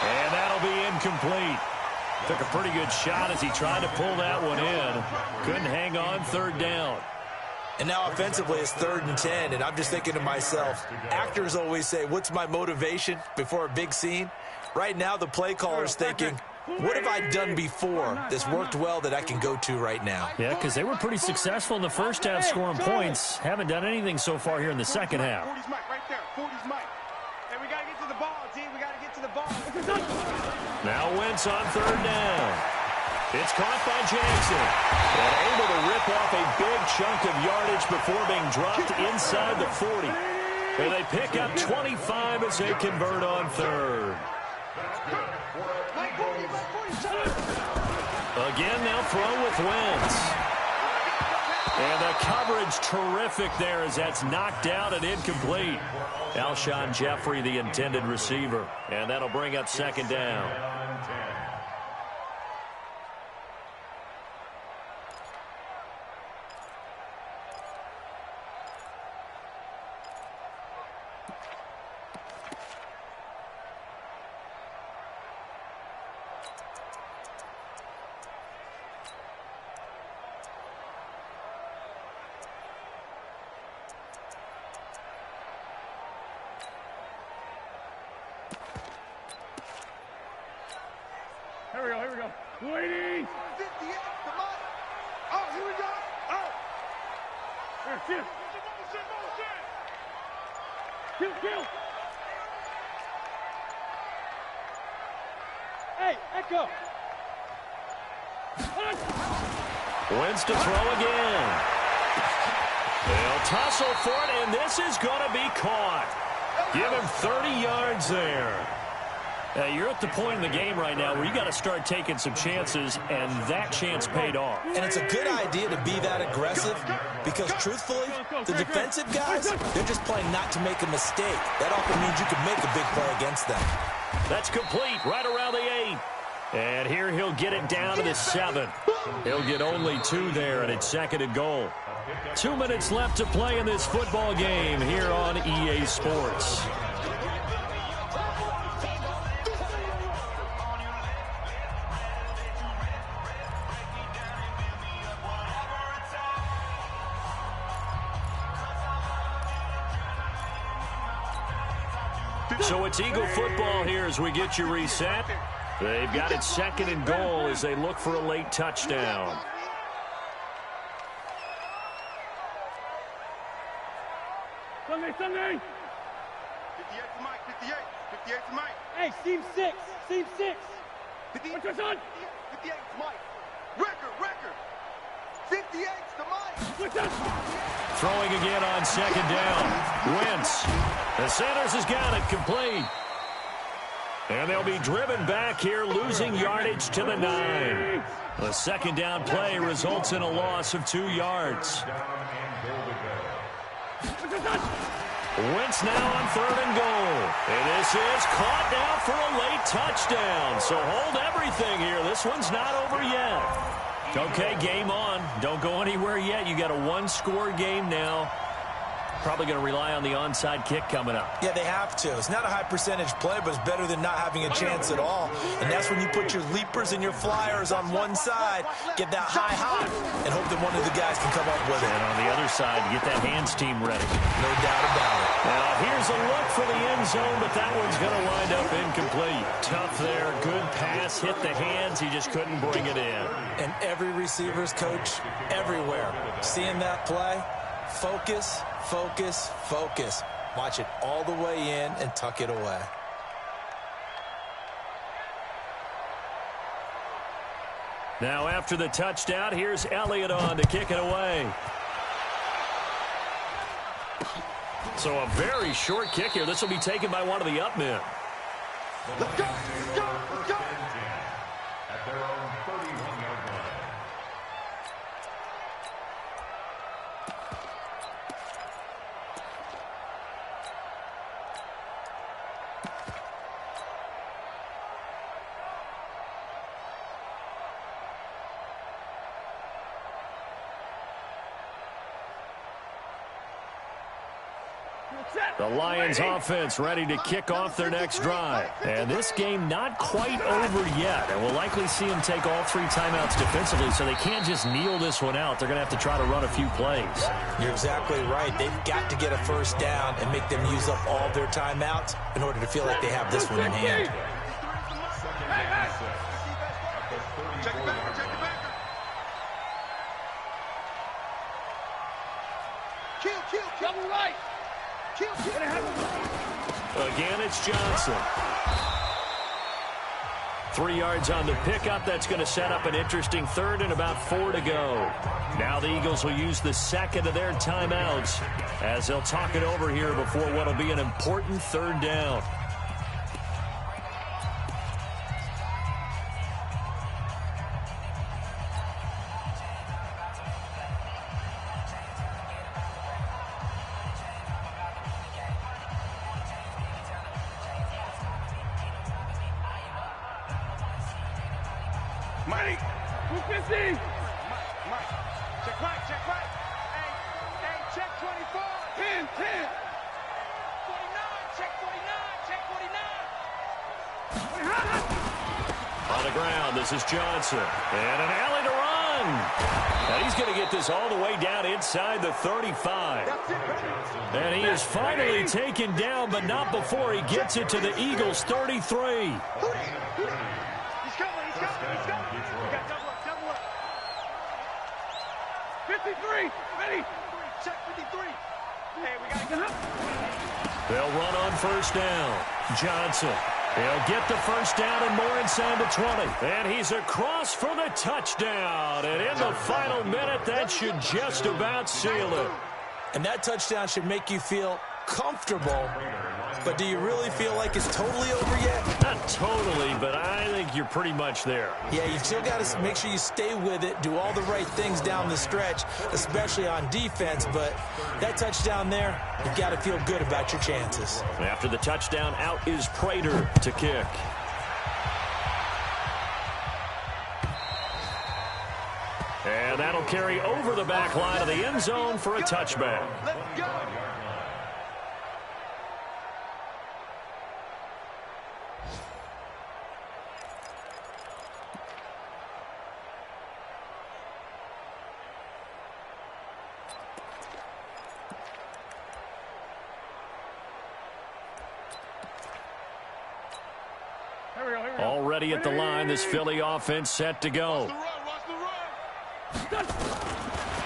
And that'll be incomplete. Took a pretty good shot as he tried to pull that one in. Couldn't hang on, 3rd down. And now offensively it's 3rd and 10, and I'm just thinking to myself, actors always say, what's my motivation before a big scene? Right now the play caller's thinking, what have I done before that's worked well that I can go to right now? Yeah, because they were pretty successful in the first half scoring points. Haven't done anything so far here in the second half. 40's Mike right there. 40's Mike. And we got to get to the ball, team. We got to get to the ball. Now Wentz on 3rd down. It's caught by Jackson. And able to rip off a big chunk of yardage before being dropped inside the 40. And they pick up 25 as they convert on third. Again, now throw with Wentz. And the coverage terrific there as that's knocked out and incomplete. Alshon Jeffrey, the intended receiver. And that'll bring up second down. Here we go. Ladies! 58, come on! Oh, here we go! Oh! Here, shoot! Kill! Hey, Echo! Wentz to throw again. They'll tussle for it, and this is going to be caught. Give him 30 yards there. You're at the point in the game right now where you got to start taking some chances, and that chance paid off. And it's a good idea to be that aggressive because, truthfully, the defensive guys, they're just playing not to make a mistake. That often means you can make a big play against them. That's complete right around the 8. And here he'll get it down to the 7. He'll get only 2 there, and it's second and goal. 2 minutes left to play in this football game here on EA Sports. So it's Eagle football here as we get you reset. They've got it second and goal as they look for a late touchdown. Sunday! 58 to Mike, 58 to Mike. Hey, seam 6. 58 to Mike. Record. 58 to Mike. Throwing again on second down. Wentz. The Sanders has got it complete. And they'll be driven back here, losing yardage to the 9. The second down play results in a loss of 2 yards. Wentz now on third and goal. And this is caught now for a late touchdown. So hold everything here. This one's not over yet. Okay, game on. Don't go anywhere yet. You got a 1-score game now. Probably going to rely on the onside kick coming up. Yeah, they have to. It's not a high percentage play, but it's better than not having a chance at all. And that's when you put your leapers and your flyers on one side, get that high hop, and hope that one of the guys can come up with it. And on the other side, get that hands team ready. No doubt about it. Now, here's a look for the end zone, but that one's going to wind up incomplete. Tough there. Good pass. Hit the hands. He just couldn't bring it in. And every receiver's coach everywhere, seeing that play, focus. Watch it all the way in and tuck it away. Now after the touchdown, here's Elliott on to kick it away. So a very short kick here. This will be taken by one of the up men. Let's go! At their own 31-yard line. The Lions offense ready to kick off their next drive. And this game not quite over yet. And we'll likely see them take all 3 timeouts defensively, so they can't just kneel this one out. They're going to have to try to run a few plays. You're exactly right. They've got to get a first down and make them use up all their timeouts in order to feel like they have this one in hand. Check it back. Kill. Double right. Kill. Again, it's Johnson. 3 yards on the pickup. That's going to set up an interesting third and about 4 to go. Now the Eagles will use the second of their timeouts as they'll talk it over here before what will be an important third down. Mike, 250. Mike, check right, check right. Hey, check 24. 10, 10. 49, check 49, check 49. On the ground, this is Johnson. And an alley to run. And he's going to get this all the way down inside the 35. And he is finally taken down, but not before he gets it to the Eagles' 33. He's coming, he's coming, he's coming. We got double up. 53, ready. Check 53. Hey, we got to get up. They'll run on first down. Johnson. He'll get the first down and more inside the 20. And he's across for the touchdown. And in the final minute, that should just about seal it. And that touchdown should make you feel comfortable. But do you really feel like it's totally over yet? Not totally, but I think you're pretty much there. Yeah, you've still got to make sure you stay with it, do all the right things down the stretch, especially on defense. But that touchdown there, you've got to feel good about your chances. After the touchdown, out is Prater to kick. And that'll carry over the back line of the end zone for a touchback. Let's go. Already at the line, this Philly offense set to go. Watch the run.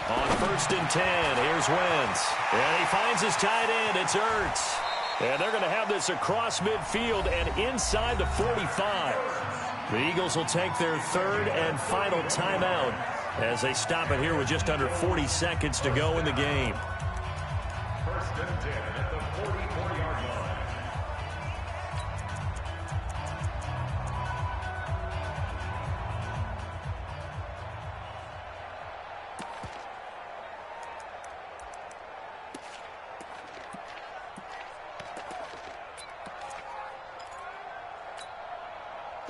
On first and 10, here's Wentz. And he finds his tight end, it's Ertz. And they're going to have this across midfield and inside the 45. The Eagles will take their third and final timeout as they stop it here with just under 40 seconds to go in the game. First and 10 at the 44-yard line.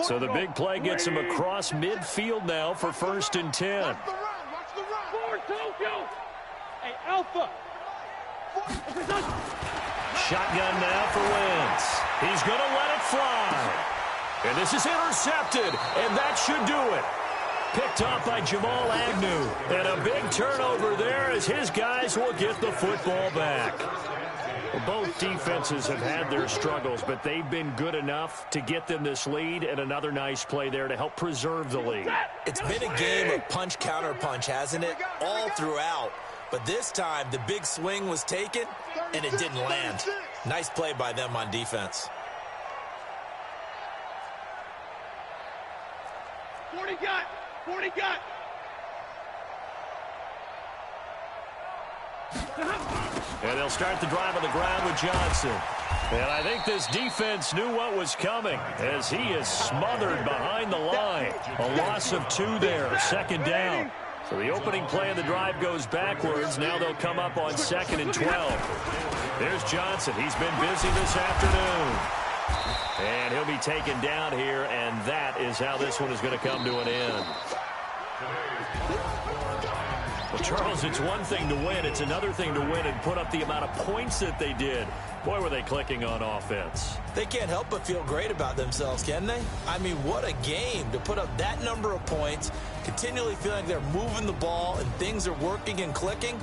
So the big play gets him across midfield now for first and 10. Watch the run. Watch the run. Forward, Tokyo. Hey, Alpha. Shotgun now for Wentz. He's going to let it fly. And this is intercepted, and that should do it. Picked off by Jamal Agnew. And a big turnover there as his guys will get the football back. Well, both defenses have had their struggles, but they've been good enough to get them this lead, and another nice play there to help preserve the lead. It's been a game of punch, counter, punch, hasn't it? All throughout. But this time, the big swing was taken, and it didn't land. Nice play by them on defense. 40 got. 40 got. And they'll start the drive on the ground with Johnson. And I think this defense knew what was coming as he is smothered behind the line. A loss of 2 there, second down. So the opening play of the drive goes backwards. Now they'll come up on second and 12. There's Johnson. He's been busy this afternoon. And he'll be taken down here, and that is how this one is going to come to an end. Well, Charles, it's one thing to win. It's another thing to win and put up the amount of points that they did. Boy, were they clicking on offense. They can't help but feel great about themselves, can they? I mean, what a game to put up that number of points, continually feeling like they're moving the ball and things are working and clicking.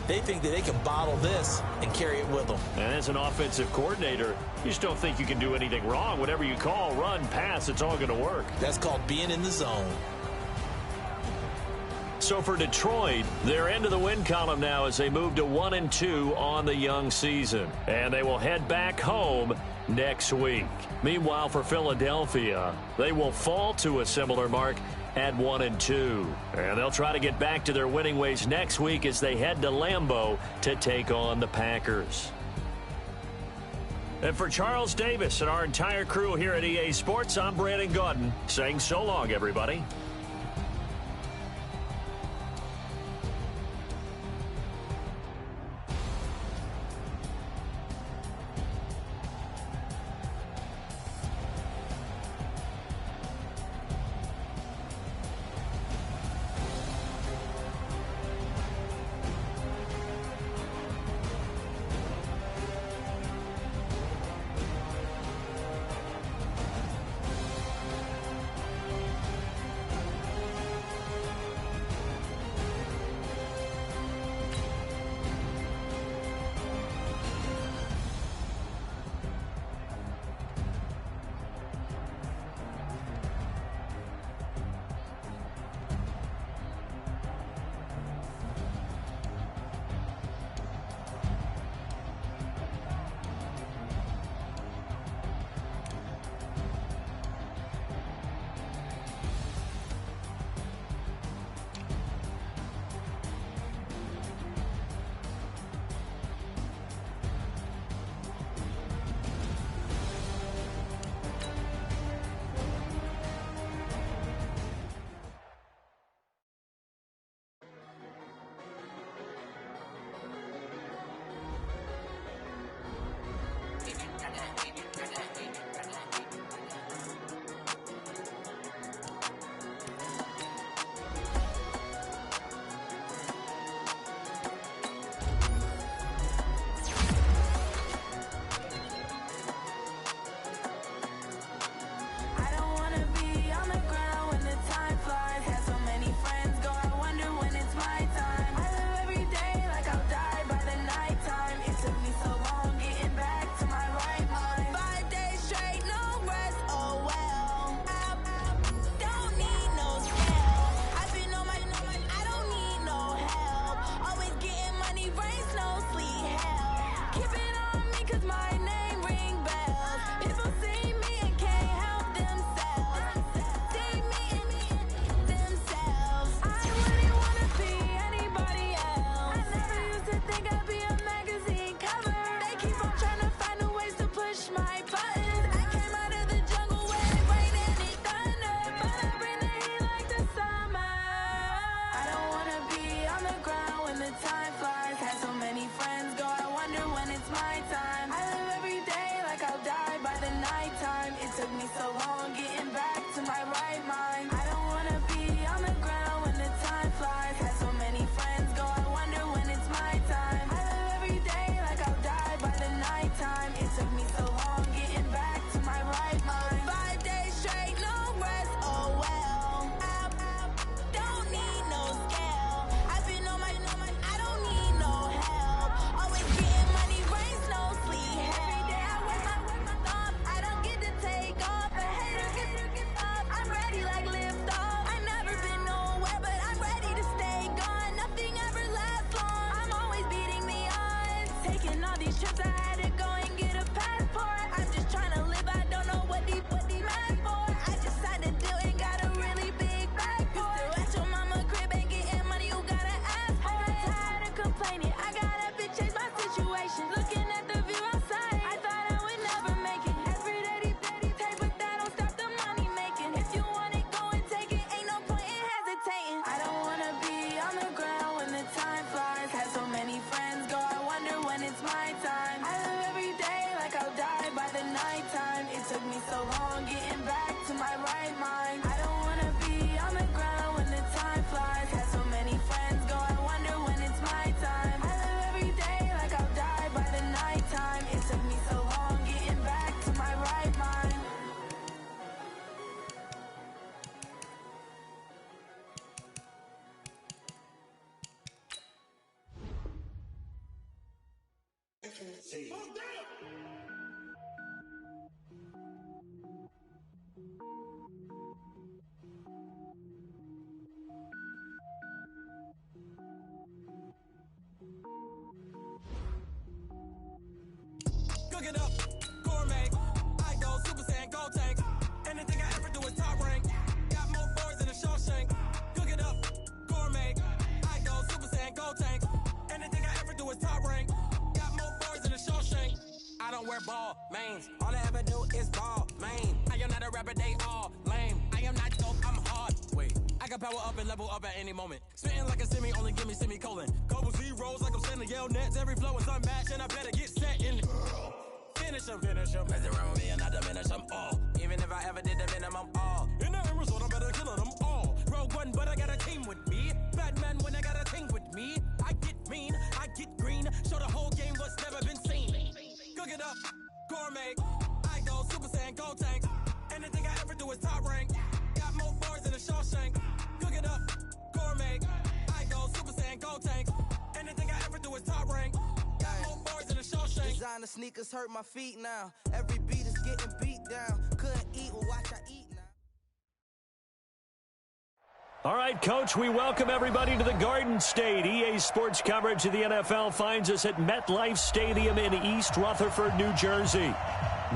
They think that they can bottle this and carry it with them. And as an offensive coordinator, you just don't think you can do anything wrong. Whatever you call, run, pass, it's all going to work. That's called being in the zone. So for Detroit, they're into the win column now as they move to 1-2 on the young season. And they will head back home next week. Meanwhile, for Philadelphia, they will fall to a similar mark at 1-2. And they'll try to get back to their winning ways next week as they head to Lambeau to take on the Packers. And for Charles Davis and our entire crew here at EA Sports, I'm Brandon Gaudin saying so long, everybody. Cook it up, gourmet. gold tank. Anything I ever do is top rank. Got more boards than a Shawshank. Cook it up, gourmet. I go Super Saiyan gold tank. Anything I ever do is top rank. Got more boards than a Shawshank. I don't wear ball mains. All I ever do is ball main. I am not a rapper, they all lame. I am not dope, I'm hard. Wait, I can power up and level up at any moment. Spitting like a semi, only give me semicolon. Couple zeros like I'm sending yell nets. Every flow is unmatched and I better get set in it. Finish them. Mess around with me and I diminish them all. Even if I ever did the minimum all. In the end result, I better kill them all. Rogue One, but I got a team with me. Batman when I got a team with me. I get mean, I get green. Show the whole game what's never been seen. Cook it up, gourmet. I go Super Saiyan gold tank. Anything I ever do is top rank. Got more boards than a Shawshank. Cook it up, gourmet. I go Super Saiyan gold tank. Anything I ever do is top rank. Got more boards than a Shawshank. Designer sneakers hurt my feet now. Every beat is getting beat down. Couldn't eat, well watch I eat now. All right, Coach, we welcome everybody to the Garden State. EA Sports coverage of the NFL finds us at MetLife Stadium in East Rutherford, New Jersey.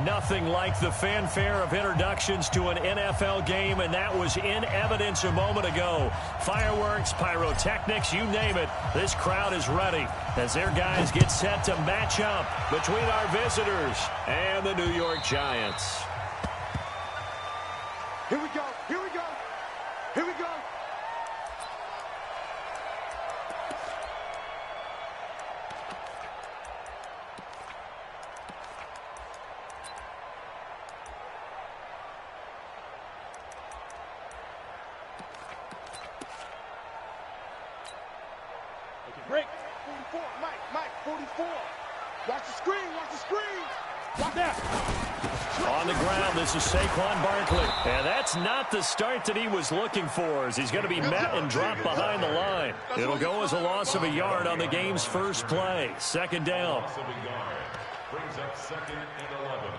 Nothing like the fanfare of introductions to an NFL game, and that was in evidence a moment ago. Fireworks, pyrotechnics, you name it. This crowd is ready as their guys get set to match up between our visitors and the New York Giants. Here we go. Here we go. Here we go. Break. 44. Mike, 44. Watch the screen. Watch the screen. Watch that. On the ground, this is Saquon Barkley. And that's not the start that he was looking for, as he's going to be met and dropped behind the line. It'll go as a loss of a yard on the game's first play. Second down. Loss of a yard. Brings up 2nd and 11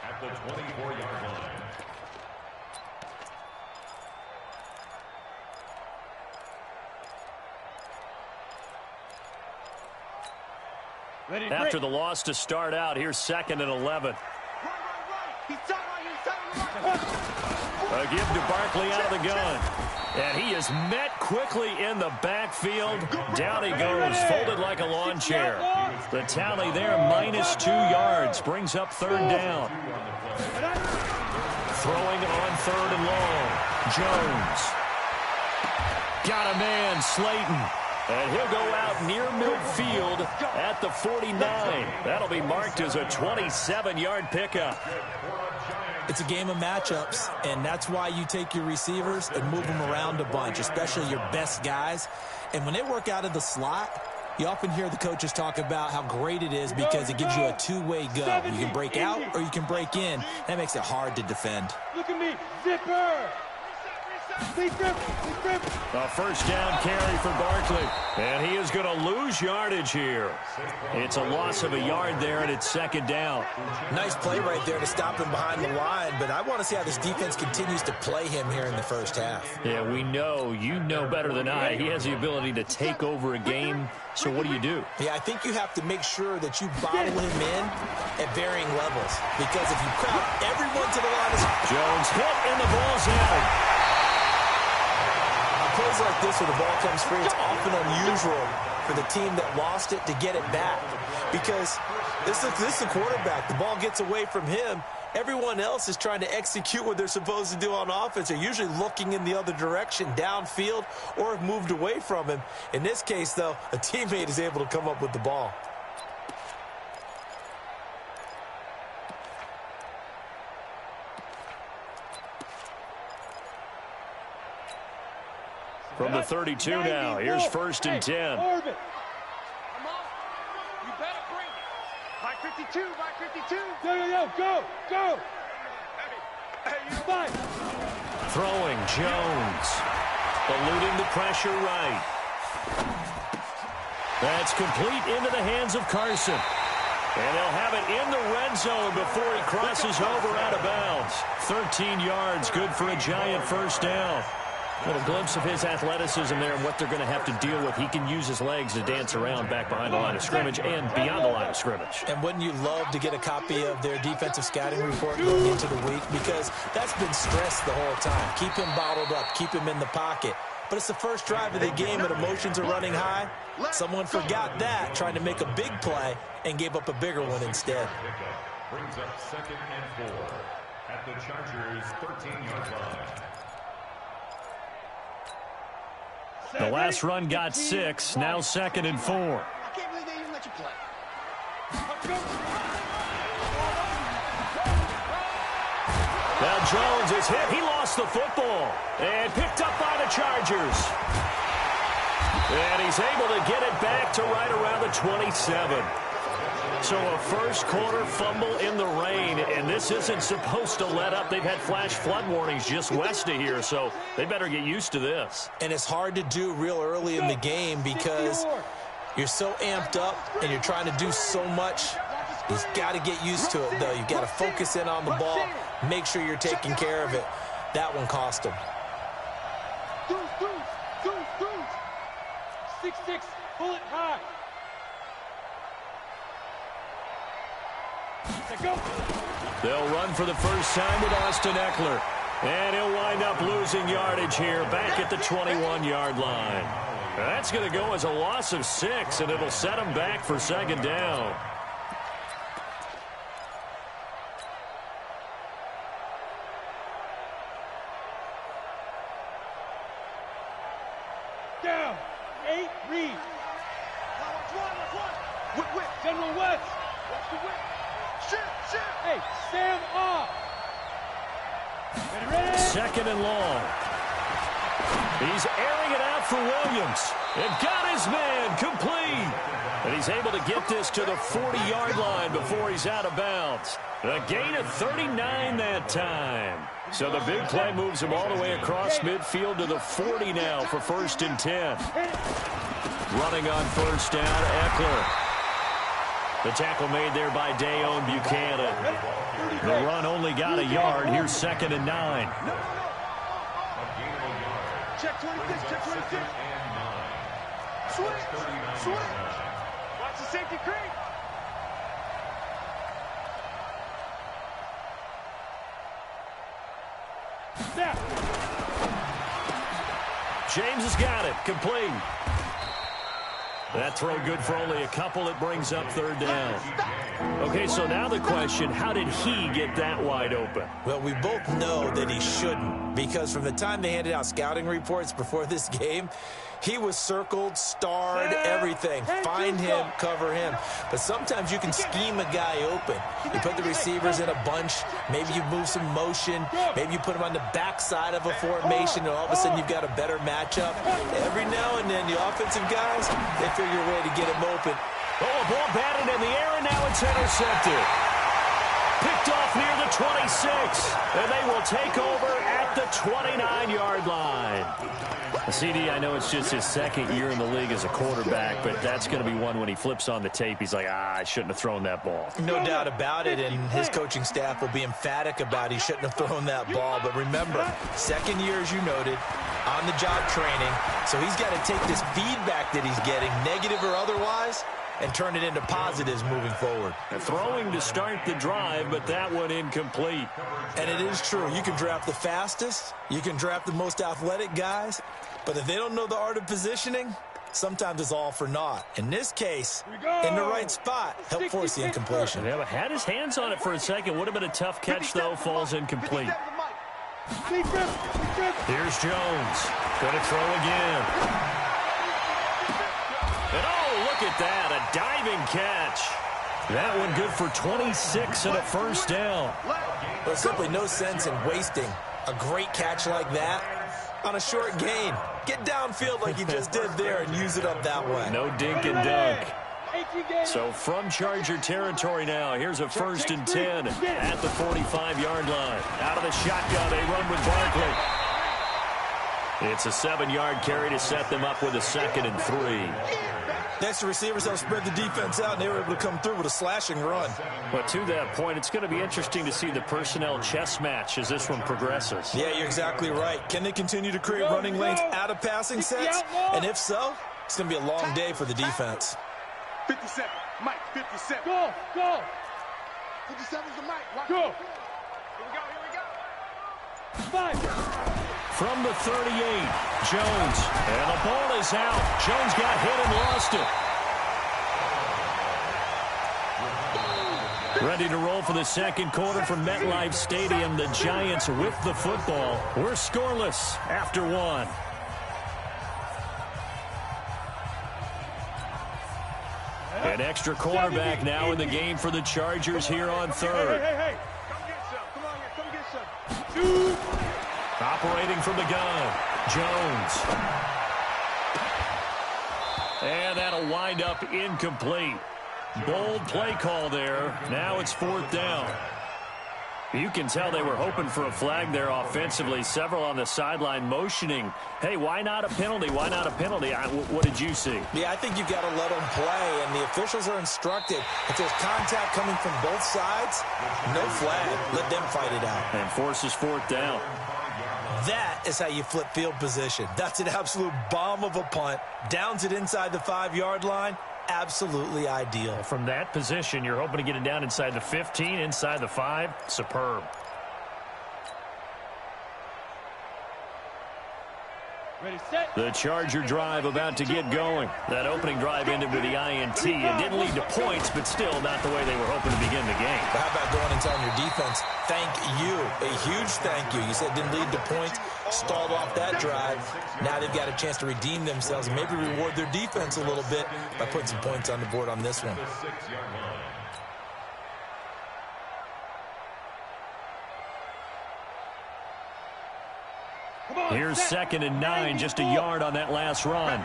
at the 24-yard line. After the loss to start out, here's 2nd and 11. A give to Barkley out of the gun. And he is met quickly in the backfield. Down he goes, folded like a lawn chair. The tally there, -2 yards, brings up 3rd down. Throwing on 3rd and long. Jones. Got a man, Slayton. And he'll go out near midfield at the 49. That'll be marked as a 27-yard pickup. It's a game of matchups, and that's why you take your receivers and move them around a bunch, especially your best guys. And when they work out of the slot, you often hear the coaches talk about how great it is because it gives you a two-way go. You can break out or you can break in. That makes it hard to defend. Look at me. Zipper. A first down carry for Barkley. And he is going to lose yardage here. It's a loss of a yard there, and it's 2nd down. Nice play right there to stop him behind the line, but I want to see how this defense continues to play him here in the first half. Yeah, we know. You know better than I. He has the ability to take over a game. So what do? Yeah, I think you have to make sure that you bottle him in at varying levels. Because if you crowd everyone to the line of Jones hit and the ball's out. Plays like this where the ball comes free, it's often unusual for the team that lost it to get it back. Because this is the quarterback. The ball gets away from him. Everyone else is trying to execute what they're supposed to do on offense. They're usually looking in the other direction, downfield, or have moved away from him. In this case, though, a teammate is able to come up with the ball. From the 32 now, here's 1st and 10. Come on. You better bring it. Mike 52, Mike 52. Yo, go. Hey, you fight. Throwing, Jones. Eluding the pressure right. That's complete into the hands of Carson. And they'll have it in the red zone before he crosses over out of bounds. 13 yards, good for a Giant first down. Well, a glimpse of his athleticism there and what they're going to have to deal with. He can use his legs to dance around back behind the line of scrimmage and beyond the line of scrimmage. And wouldn't you love to get a copy of their defensive scouting report going into the week? Because that's been stressed the whole time. Keep him bottled up. Keep him in the pocket. But it's the first drive of the game and emotions are running high. Someone forgot that, trying to make a big play, and gave up a bigger one instead. Brings up 2nd and 4 at the Chargers' 13-yard line. The last run got 6, now 2nd and 4. I can't believe they even let you play. Now Jones is hit. He lost the football and picked up by the Chargers. And he's able to get it back to right around the 27. So a first quarter fumble in the rain, and this isn't supposed to let up. They've had flash flood warnings just west of here, so they better get used to this. And it's hard to do real early in the game because you're so amped up and you're trying to do so much. You've got to get used to it, though. You've got to focus in on the ball, make sure you're taking care of it. That one cost him. 6-6, pull it high. They'll run for the first time with Austin Eckler. And he'll wind up losing yardage here back at the 21-yard line. That's going to go as a loss of 6, and it'll set him back for 2nd down. Down. 8, read. Whip. General West. Watch the whip. Shit. Hey, Sam off. Ready. 2nd and long. He's airing it out for Williams. And got his man complete. And he's able to get this to the 40-yard line before he's out of bounds. A gain of 39 that time. So the big play moves him all the way across midfield to the 40 now for 1st and 10. Running on 1st down, Eckler. The tackle made there by Dayon Buchanan. The run only got a yard. Here's 2nd and 9. Check 26, check 26. Switch. Watch the safety creep. Snap. James has got it. Complete. That throw good for only a couple. It brings up 3rd down. Okay, so now the question, how did he get that wide open? Well, we both know that he shouldn't, because from the time they handed out scouting reports before this game, he was circled, starred, everything. Find him, cover him. But sometimes you can scheme a guy open. You put the receivers in a bunch. Maybe you move some motion. Maybe you put him on the backside of a formation, and all of a sudden you've got a better matchup. Every now and then, the offensive guys, they figure a way to get him open. Oh, a ball batted in the air, and now it's intercepted. Picked off near the 26, and they will take over at the 29-yard line. CD, I know it's just his 2nd year in the league as a quarterback, but that's going to be one when he flips on the tape. He's like, I shouldn't have thrown that ball. No doubt about it, and his coaching staff will be emphatic about he shouldn't have thrown that ball. But remember, 2nd year, as you noted, on-the-job training. So he's got to take this feedback that he's getting, negative or otherwise, and turn it into positives moving forward. Throwing to start the drive, but that one incomplete. And it is true. You can draft the fastest. You can draft the most athletic guys. But if they don't know the art of positioning, sometimes it's all for naught. In this case, in the right spot, help force the incompletion. Yeah, but had his hands on it for a second. Would have been a tough catch, though. Falls incomplete. Here's Jones. Going to throw again. And oh, look at that. A diving catch. That one good for 26 and a 1st down. There's simply no sense in wasting a great catch like that on a short gain. Get downfield like you just did there and use it up that way. No dink and dunk. So from Charger territory now, here's a 1st and 10 at the 45-yard line. Out of the shotgun, they run with Barkley. It's a 7-yard carry to set them up with a 2nd and 3. Thanks to receivers that spread the defense out, and they were able to come through with a slashing run. But to that point, it's going to be interesting to see the personnel chess match as this one progresses. Yeah, you're exactly right. Can they continue to create running lanes out of passing sets? And if so, it's going to be a long day for the defense. 57, Mike, 57. Go, go. 57's the Mike. Watch. Go. Here we go. 5. From the 38, Jones. And the ball is out. Jones got hit and lost it. Ready to roll for the second quarter from MetLife Stadium. The Giants with the football. We're scoreless after one. An extra quarterback now in the game for the Chargers here on third. Hey. Come get some. Come on here. Come get some. Operating from the gun, Jones. And that'll wind up incomplete. Bold play call there. Now it's 4th down. You can tell they were hoping for a flag there offensively. Several on the sideline motioning. Hey, why not a penalty? Why not a penalty? What did you see? Yeah, I think you've got to let them play, and the officials are instructed. If there's contact coming from both sides, no flag. Let them fight it out. And forces 4th down. That is how you flip field position. That's an absolute bomb of a punt. Downs it inside the 5-yard line. Absolutely ideal. From that position, you're hoping to get it down inside the 15, inside the 5. Superb. Ready, set. The Charger drive about to get going. That opening drive ended with the INT. It didn't lead to points, but still not the way they were hoping to begin the game. But how about going and telling your defense, thank you, a huge thank you. You said it didn't lead to points, stalled off that drive. Now they've got a chance to redeem themselves and maybe reward their defense a little bit by putting some points on the board on this one. Here's 2nd and 9, just a yard on that last run.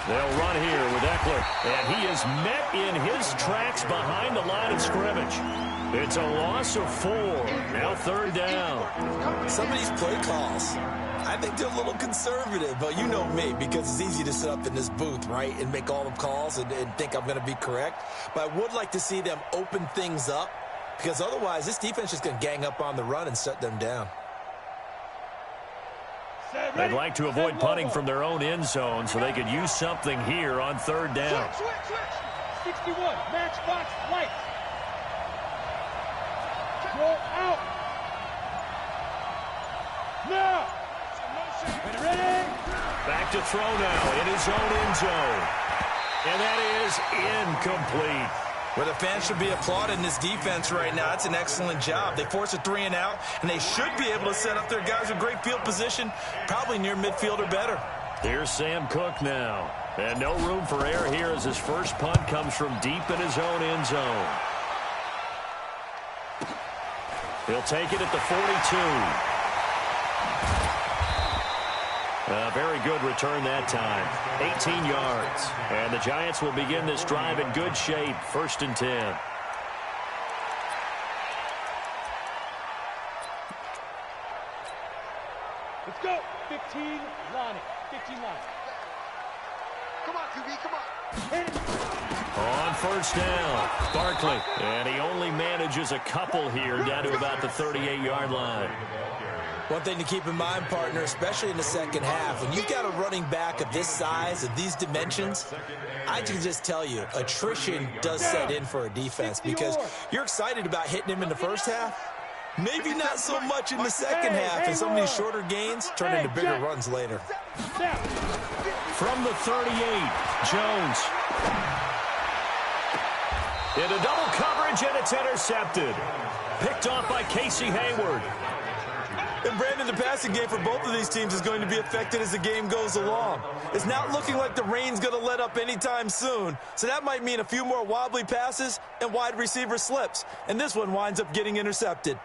They'll run here with Eckler, and he is met in his tracks behind the line of scrimmage. It's a loss of 4. Now 3rd down. Some of these play calls, I think they're a little conservative, but you know me, because it's easy to sit up in this booth, right, and make all the calls and think I'm going to be correct. But I would like to see them open things up, because otherwise this defense is going to gang up on the run and shut them down. They'd like to avoid punting from their own end zone so they could use something here on 3rd down. Switch. 61, matchbox lights. Roll out. Now. Ready? Back to throw now in his own end zone. And that is incomplete. Well, the fans should be applauding this defense right now. It's an excellent job. They force a 3 and out, and they should be able to set up their guys with great field position, probably near midfield or better. Here's Sam Cook now. And no room for error here as his first punt comes from deep in his own end zone. He'll take it at the 42. A very good return that time. 18 yards. And the Giants will begin this drive in good shape. 1st and 10. Let's go. 15, Lonnie. 15 Lonnie. Come on, QB, come on. On 1st down, Barkley. And he only manages a couple here down to about the 38-yard line. One thing to keep in mind, partner, especially in the second half, when you've got a running back of this size, of these dimensions, I can just tell you, attrition does set in for a defense because you're excited about hitting him in the first half. Maybe not so much in the second half, and some of these shorter gains turn into bigger runs later. From the 38, Jones. Into double coverage, and it's intercepted. Picked off by Casey Hayward. And Brandon, the passing game for both of these teams is going to be affected as the game goes along. It's not looking like the rain's going to let up anytime soon, so that might mean a few more wobbly passes and wide receiver slips. And this one winds up getting intercepted.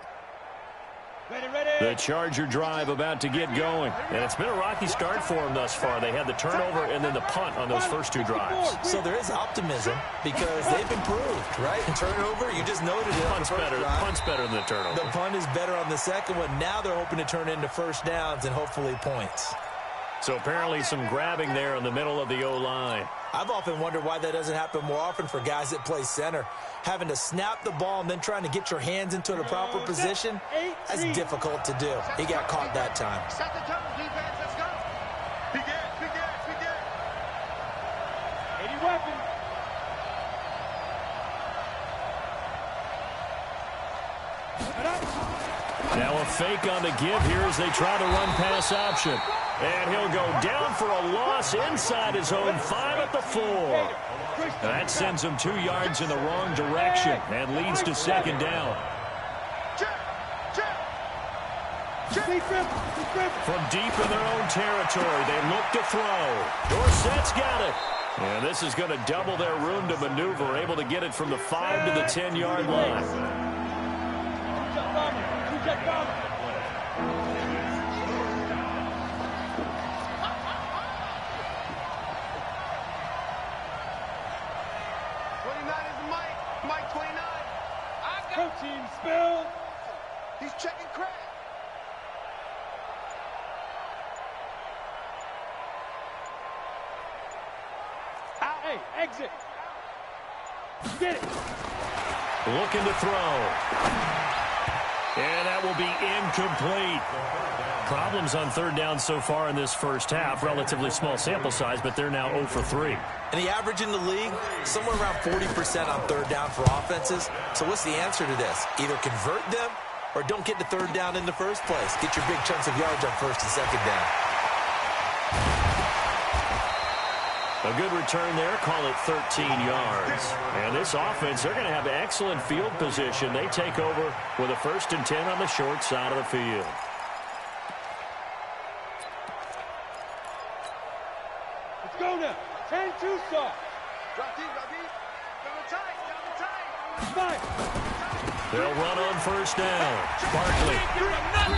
The Charger drive about to get going. And it's been a rocky start for them thus far. They had the turnover and then the punt on those first 2 drives. So there is optimism because they've improved, right? And turnover, you just noted it, punt's better than the turnover. The punt is better on the second one. Now they're hoping to turn into first downs and hopefully points. So apparently some grabbing there in the middle of the O-line. I've often wondered why that doesn't happen more often for guys that play center. Having to snap the ball and then trying to get your hands into the proper position, that's difficult to do. He got caught that time. Set the tone, defense, let's go. Begin. 80 weapons. Now a fake on the give here as they try to run pass option. And he'll go down for a loss inside his own 5 at the 4. That sends him 2 yards in the wrong direction and leads to second down. From deep in their own territory, they look to throw. Dorsett's got it. And this is going to double their room to maneuver, able to get it from the 5 to the 10-yard line. Mike 29. Protein spill. He's checking crack. Out, hey, exit. Get it. Looking to throw. And that will be incomplete. Problems on third down so far in this first half. Relatively small sample size, but they're now 0 for 3. And the average in the league, somewhere around 40% on third down for offenses. So what's the answer to this? Either convert them or don't get to third down in the first place. Get your big chunks of yards on first and second down. A good return there, call it 13 yards. And this offense, they're going to have excellent field position. They take over with a 1st and 10 on the short side of the field. Let's go now. 10-2 soft. Drop deep. Down the tight. They'll run on first down. Barkley.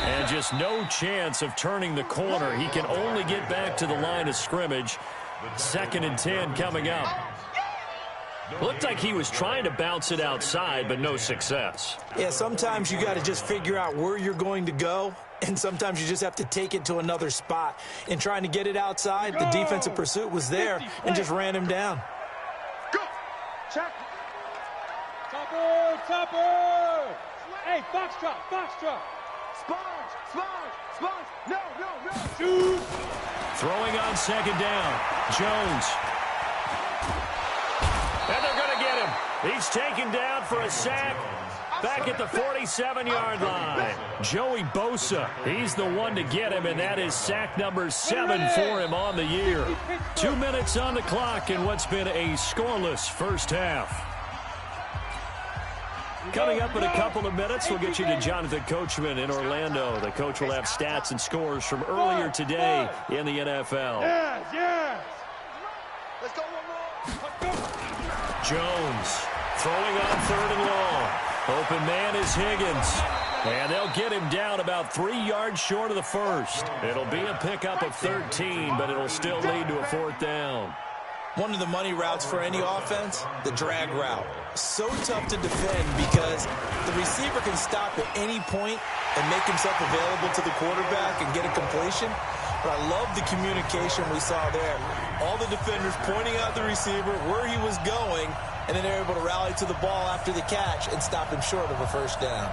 And just no chance of turning the corner. He can only get back to the line of scrimmage. 2nd and 10 coming up. Looked like he was trying to bounce it outside, but no success. Yeah, sometimes you got to just figure out where you're going to go, and sometimes you just have to take it to another spot. In trying to get it outside, the defensive pursuit was there and just ran him down. Go. Check. Topper. Hey, foxtrot. Sponge. No. Shoot. Throwing on second down. Jones. And they're going to get him. He's taken down for a sack back at the 47-yard line. Joey Bosa, he's the one to get him, and that is sack number 7 for him on the year. 2 minutes on the clock in what's been a scoreless first half. Coming up in a couple of minutes, we'll get you to Jonathan Coachman in Orlando. The coach will have stats and scores from earlier today in the NFL. Yes. Let's go one more. Jones throwing on 3rd and long. Open man is Higgins. And they'll get him down about 3 yards short of the first. It'll be a pickup of 13, but it'll still lead to a 4th down. One of the money routes for any offense, the drag route. So tough to defend because the receiver can stop at any point and make himself available to the quarterback and get a completion. But I love the communication we saw there. All the defenders pointing out the receiver, where he was going, and then they're able to rally to the ball after the catch and stop him short of a first down.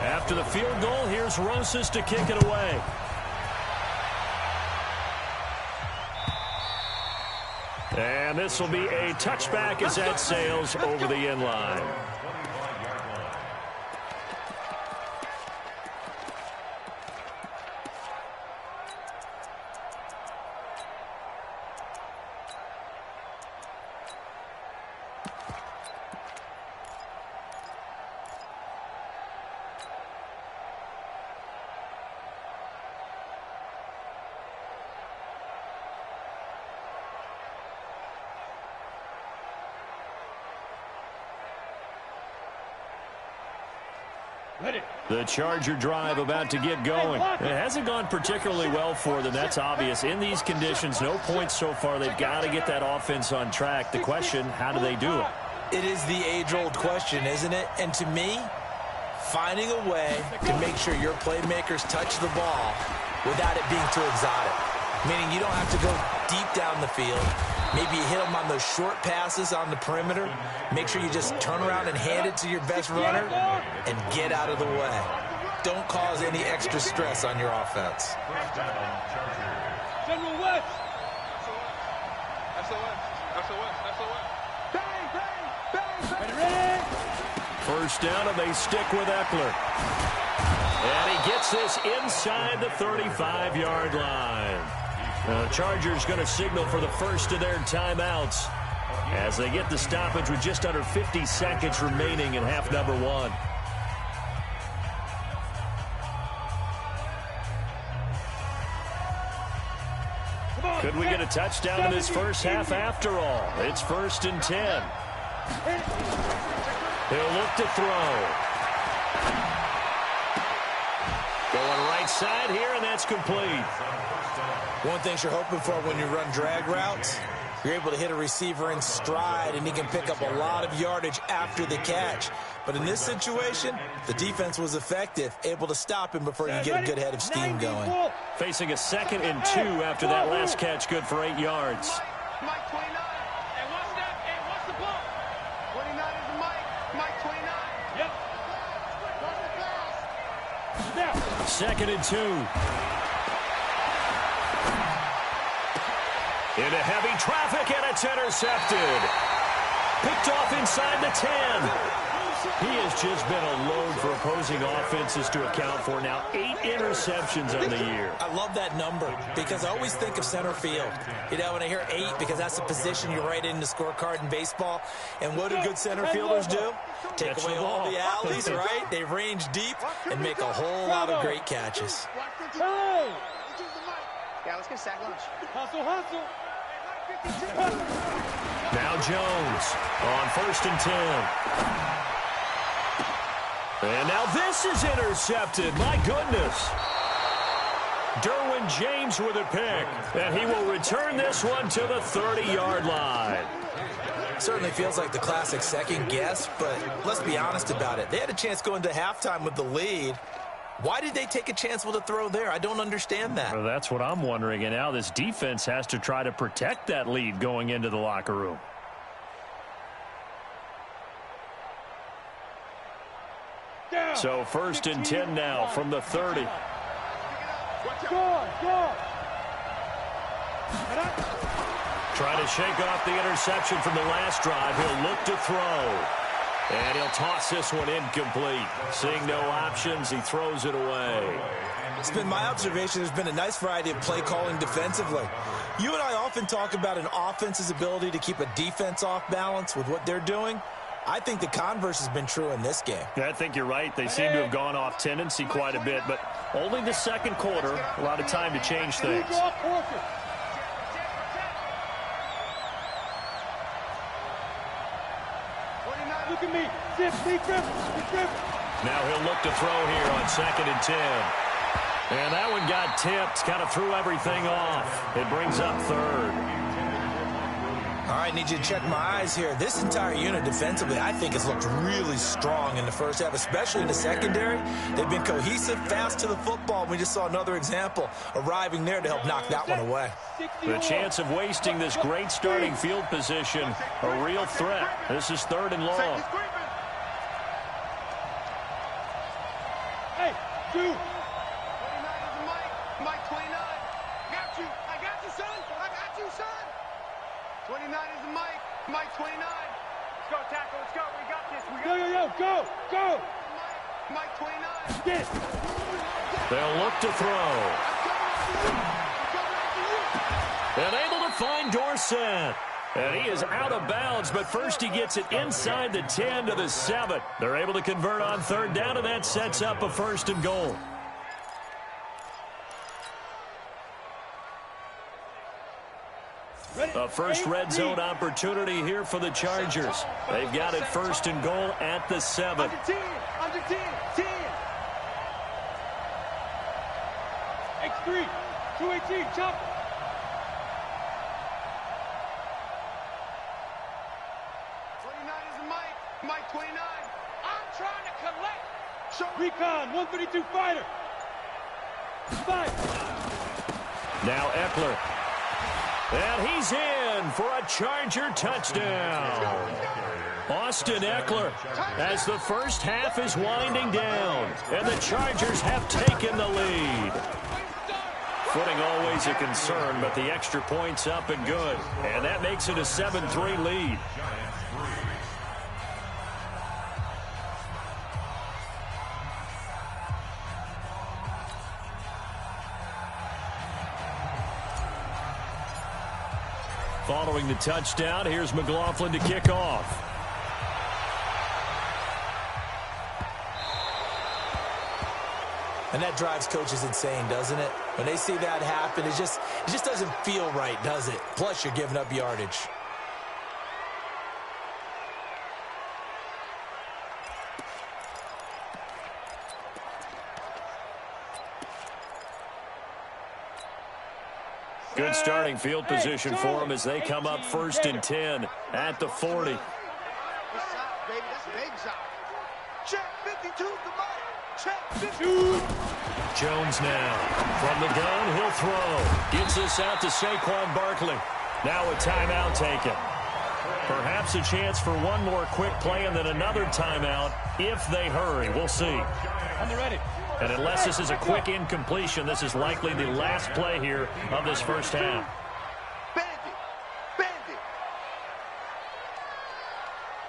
After the field goal, here's Rosas to kick it away. And this will be a touchback as that sails over the end line. The Charger drive about to get going. It hasn't gone particularly well for them. That's obvious. In these conditions, no points so far. They've got to get that offense on track. The question, how do they do it? It is the age-old question, isn't it? And to me, finding a way to make sure your playmakers touch the ball without it being too exotic. Meaning you don't have to go deep down the field. Maybe you hit them on those short passes on the perimeter. Make sure you just turn around and hand it to your best runner and get out of the way. Don't cause any extra stress on your offense. General West. SOS. Bang, bang, bang, bang. First down, and they stick with Eckler. And he gets this inside the 35-yard line. The Chargers going to signal for the first of their timeouts as they get the stoppage with just under 50 seconds remaining in half number one. Could we get a touchdown in this first half after all? It's 1st and 10. He'll look to throw. Going right side here, and that's complete. One thing you're hoping for when you run drag routes, you're able to hit a receiver in stride, and he can pick up a lot of yardage after the catch. But in this situation, the defense was effective, able to stop him before you get a good head of steam going. Facing a 2nd and 2 after that last catch, good for 8 yards. Mike 29. And watch that. And watch the ball. 29 is the Mike. Mike 29. Yep. Watch the pass. 2nd and 2. Into heavy traffic, and it's intercepted. Picked off inside the 10. He has just been a load for opposing offenses to account for. Now 8 interceptions on the year. I love that number because I always think of center field. You know, when I hear 8, because that's the position you write in the scorecard in baseball. And what do good center fielders do? Take away all the alleys, right? They range deep and make a whole lot of great catches. Hey! Yeah, let's get sack lunch. Hustle, hustle. Now Jones on 1st and 10. And now this is intercepted. My goodness. Derwin James with a pick. And he will return this one to the 30-yard line. Certainly feels like the classic second guess, but let's be honest about it. They had a chance going to halftime with the lead. Why did they take a chance with a throw there? I don't understand that. Well, that's what I'm wondering. And now this defense has to try to protect that lead going into the locker room. So 1st and 10 now from the 30. Trying to shake off the interception from the last drive. He'll look to throw. And he'll toss this one incomplete. Seeing no options, he throws it away. It's been my observation there's been a nice variety of play calling defensively. You and I often talk about an offense's ability to keep a defense off balance with what they're doing. I think the converse has been true in this game. Yeah, I think you're right. They seem to have gone off tendency quite a bit, but only the second quarter, a lot of time to change things. Look at me. Now he'll look to throw here on 2nd and 10. And that one got tipped, kind of threw everything off. It brings up 3rd. All right, need you to check my eyes here. This entire unit defensively, I think, has looked really strong in the first half, especially in the secondary. They've been cohesive, fast to the football. We just saw another example arriving there to help knock that one away. The chance of wasting this great starting field position, a real threat. This is 3rd and long. Hey, dude. 29 is Mike. Mike 29. Got you. I got you, son. I got you, son. 29 is the Mike. Mike 29. Let's go, tackle. Let's go. We got this. Go. Mike 29. Get it. They'll look to throw. And able to find Dorsett. And he is out of bounds, but first he gets it inside the 10 to the 7. They're able to convert on 3rd down, and that sets up a 1st and goal. A first red zone opportunity here for the Chargers. They've got it 1st and goal at the 7. Under 10. 3, 218, chop. 29 is the Mike. Mike 29. I'm trying to collect. Recon, 132 fighter. 5. Now Eckler. And he's in for a Charger touchdown. Austin Eckler, as the first half is winding down, and the Chargers have taken the lead. Footing always a concern, but the extra point's up and good. And that makes it a 7-3 lead. Following the touchdown, here's McLaughlin to kick off. And that drives coaches insane, doesn't it? When they see that happen, it just doesn't feel right, does it? Plus, you're giving up yardage. Good starting field position for them as they come up 1st and 10 at the 40. Baby, that's a baby shot. Check 52 the Mike. Check 52. Jones now. From the gun, he'll throw. Gets this out to Saquon Barkley. Now a timeout taken. Perhaps a chance for one more quick play and then another timeout if they hurry. We'll see. On the ready. And unless this is a quick incompletion, this is likely the last play here of this first half. Bandit. Bandit.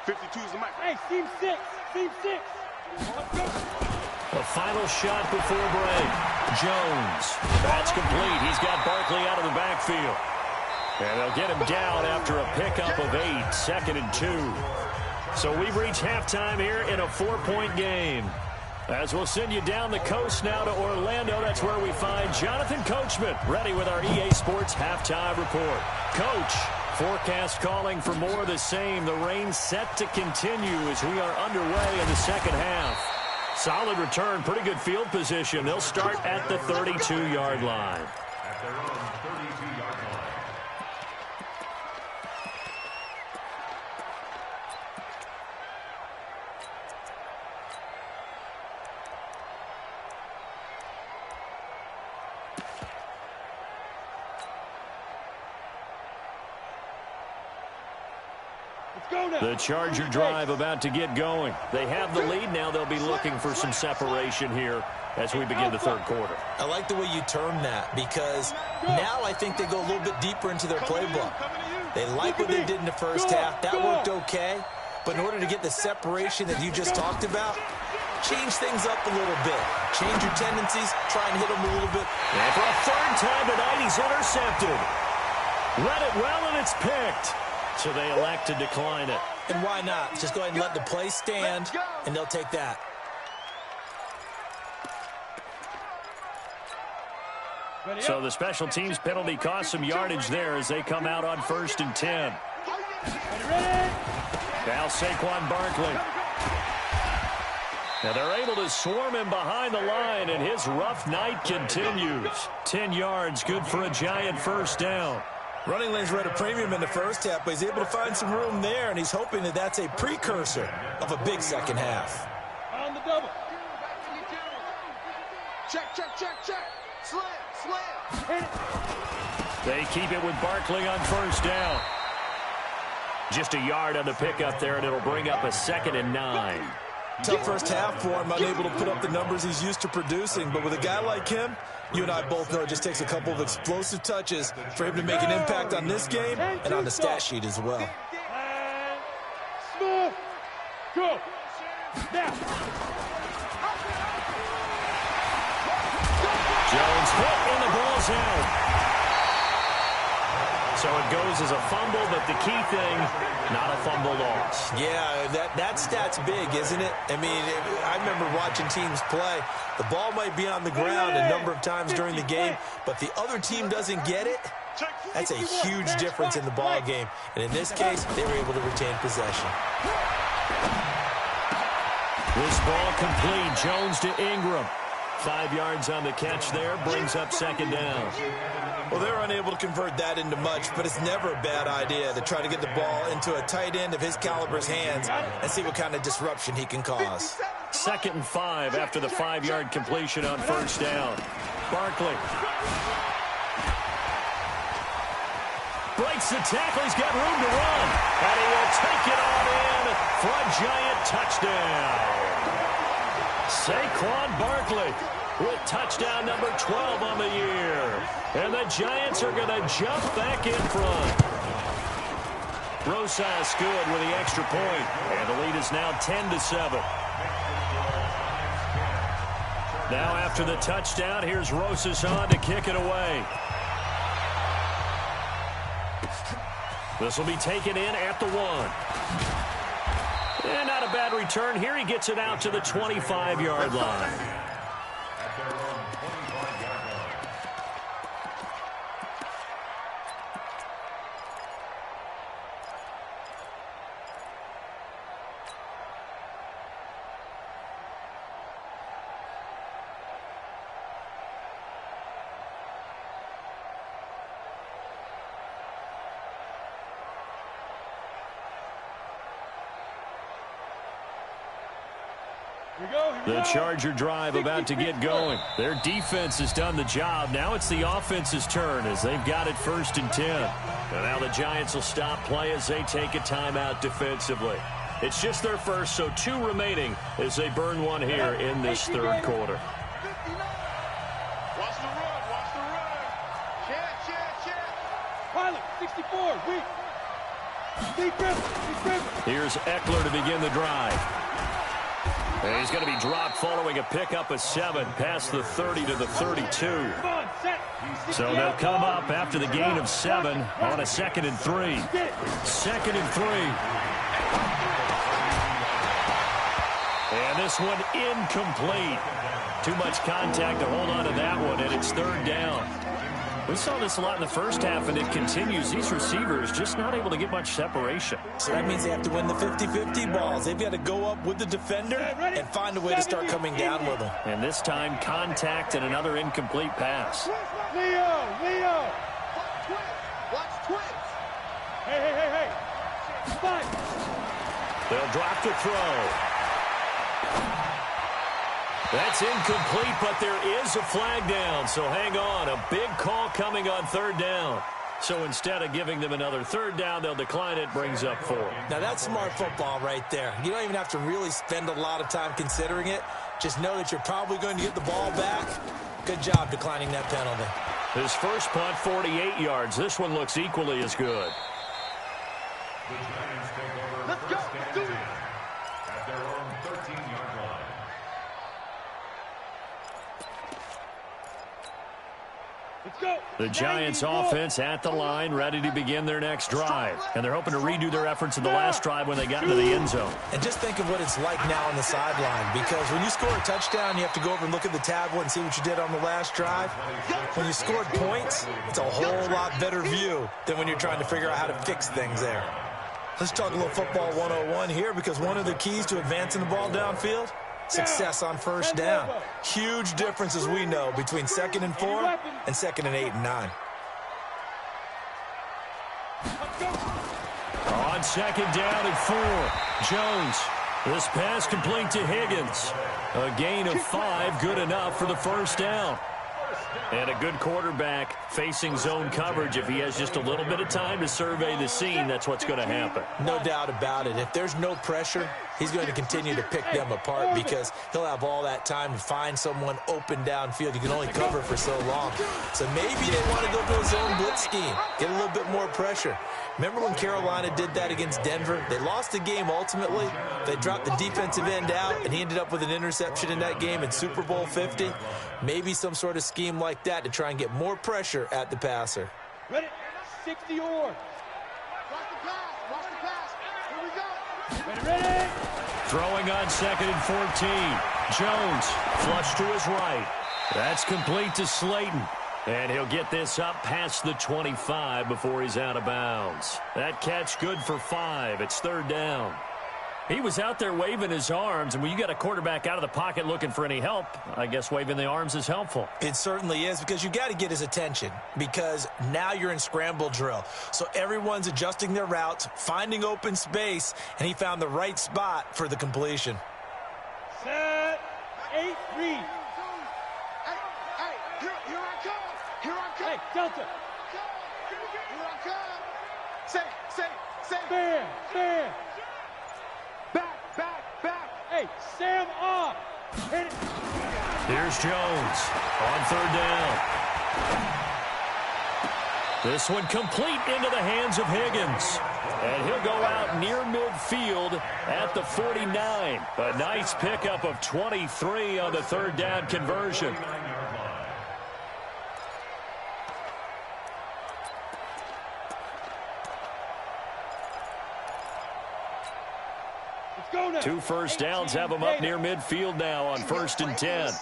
52 is the Mike. Hey, seam 6. Seam 6. Let's go. A final shot before break. Jones. That's complete. He's got Barkley out of the backfield. And they'll get him down after a pickup of 8, 2nd and 2. So we've reached halftime here in a 4-point game. As we'll send you down the coast now to Orlando, that's where we find Jonathan Coachman, ready with our EA Sports halftime report. Coach, forecast calling for more of the same. The rain set to continue as we are underway in the second half. Solid return, pretty good field position. They'll start at the 32-yard line. At their own 32-yard line. The Charger drive about to get going. They have the lead. Now they'll be looking for some separation here as we begin the third quarter. I like the way you term that because now I think they go a little bit deeper into their playbook. They like what they did in the first half. That worked okay. But in order to get the separation that you just talked about, change things up a little bit. Change your tendencies. Try and hit them a little bit. And for a third time tonight, he's intercepted. Read it well, and it's picked. So they elect to decline it. And why not? Just go ahead and let the play stand, and they'll take that. So the special teams penalty cost some yardage there as they come out on 1st and 10. Now Saquon Barkley. Now they're able to swarm him behind the line, and his rough night continues. 10 yards, good for a giant first down. Running lanes were at a premium in the first half, but he's able to find some room there, and he's hoping that that's a precursor of a big second half. On the double. Check, check, check, check. Slam, slam. Hit it. They keep it with Barkley on first down. Just a yard on the pickup there, and it'll bring up a 2nd and 9. Tough first half for him, unable to put up the numbers he's used to producing. But with a guy like him, you and I both know it just takes a couple of explosive touches for him to make an impact on this game and on the stat sheet as well. Smooth. Go. Now. Jones hit, and the ball's out. So it goes as a fumble, but the key thing, not a fumble loss. Yeah, that stat's big, isn't it? I mean, I remember watching teams play. The ball might be on the ground a number of times during the game, but the other team doesn't get it. That's a huge difference in the ball game. And in this case, they were able to retain possession. This ball complete. Jones to Ingram. 5 yards on the catch there, brings up second down. Well, they're unable to convert that into much, but it's never a bad idea to try to get the ball into a tight end of his caliber's hands and see what kind of disruption he can cause. 2nd and 5 after the 5-yard completion on first down. Barkley breaks the tackle. He's got room to run. And he will take it on in for a Giant touchdown. Saquon Barkley with touchdown number 12 on the year. And the Giants are going to jump back in front. Rosas good with the extra point. And the lead is now 10-7. Now after the touchdown, here's Rosas on to kick it away. This will be taken in at the 1. And not a bad return here. He gets it out to the 25-yard line. The Charger drive about to get going. Their defense has done the job. Now it's the offense's turn as they've got it 1st and 10. And now the Giants will stop play as they take a timeout defensively. It's just their first, so 2 remaining as they burn one here in this 3rd quarter. Watch the run, watch the run. Check. Pilot, 64, weak. Here's Eckler to begin the drive. And he's going to be dropped following a pickup of 7 past the 30 to the 32. So they'll come up after the gain of 7 on a 2nd and 3. 2nd and 3. And this one incomplete. Too much contact to hold on to that one, and it's 3rd down. We saw this a lot in the first half, and it continues. These receivers just not able to get much separation. So that means they have to win the 50-50 balls. They've got to go up with the defender and find a way to start coming down with them. And this time, contact and another incomplete pass. Leo! Watch twins! Hey! Spike! They'll drop the throw. That's incomplete, but there is a flag down, so hang on. A big call coming on 3rd down. So instead of giving them another 3rd down, they'll decline it, brings up 4. Now that's smart football right there. You don't even have to really spend a lot of time considering it. Just know that you're probably going to get the ball back. Good job declining that penalty. His first punt, 48 yards. This one looks equally as good. Let's go! Do it! At their own 13-yard line. The Giants offense at the line, ready to begin their next drive. And they're hoping to redo their efforts in the last drive when they got into the end zone. And just think of what it's like now on the sideline, because when you score a touchdown, you have to go over and look at the tablet and see what you did on the last drive. When you scored points, it's a whole lot better view than when you're trying to figure out how to fix things there. Let's talk a little football 101 here, because one of the keys to advancing the ball downfield, success on first down. Huge difference, as we know, between 2nd and 4 and 2nd and 8 and 9. On 2nd down and 4, Jones. This pass complete to Higgins. A gain of 5, good enough for the first down. And a good quarterback facing zone coverage. If he has just a little bit of time to survey the scene, that's what's going to happen. No doubt about it. If there's no pressure, he's going to continue to pick them apart, because he'll have all that time to find someone open downfield. You can only cover for so long. So maybe they want to go to a zone blitz scheme, get a little bit more pressure. Remember when Carolina did that against Denver? They lost the game ultimately. They dropped the defensive end out, and he ended up with an interception in that game in Super Bowl 50. Maybe some sort of scheme like that to try and get more pressure at the passer. Ready? 60 or. Watch the pass. Here we go. Ready? Throwing on 2nd and 14. Jones flush to his right. That's complete to Slayton. And he'll get this up past the 25 before he's out of bounds. That catch good for 5. It's 3rd down. He was out there waving his arms, and when you got a quarterback out of the pocket looking for any help, I guess waving the arms is helpful. It certainly is, because you got to get his attention, because now you're in scramble drill. So everyone's adjusting their routes, finding open space, and he found the right spot for the completion. Set, 8, read. Hey, here I come. Here I come. Hey, Delta. Here I come. Say. Stand. Back. Hey, Sam off. Hit it. Here's Jones on third down. This one complete into the hands of Higgins. And he'll go out near midfield at the 49. A nice pickup of 23 on the third down conversion. Two first downs have them up near midfield now on 1st and 10.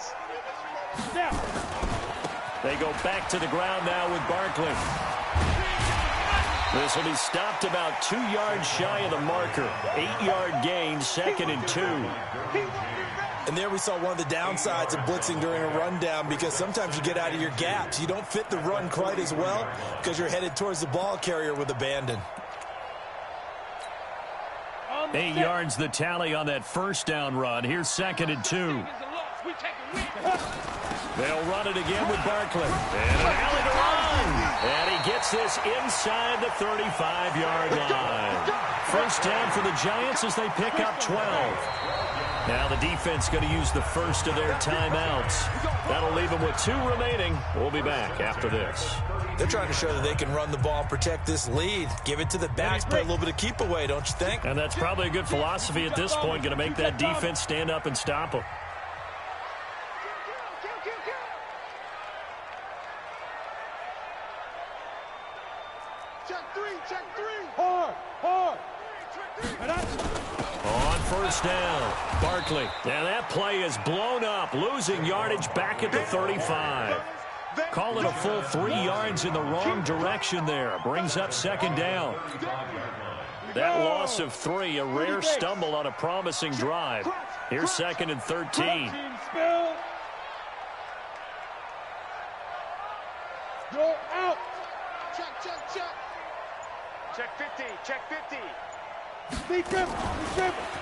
They go back to the ground now with Barkley. This will be stopped about 2 yards shy of the marker. 8-yard gain, 2nd and 2. And there we saw one of the downsides of blitzing during a rundown, because sometimes you get out of your gaps. You don't fit the run quite as well because you're headed towards the ball carrier with abandon. 8 yards the tally on that first down run. Here's 2nd and 2. They'll run it again with Barkley. And an alley to run. And he gets this inside the 35-yard line. First down for the Giants as they pick up 12. Now the defense going to use the first of their timeouts. That'll leave them with 2 remaining. We'll be back after this. They're trying to show that they can run the ball and protect this lead. Give it to the backs, play a little bit of keep away, don't you think? And that's probably a good philosophy at this point, going to make that defense stand up and stop them. Check three. Hard. On first down, Barkley. And that play is blown up, losing yardage back at the 35. Call it a full 3 yards in the wrong direction there. Brings up 2nd down. That loss of 3, a rare stumble on a promising drive. Here's 2nd and 13. Go out. Check. Check 50.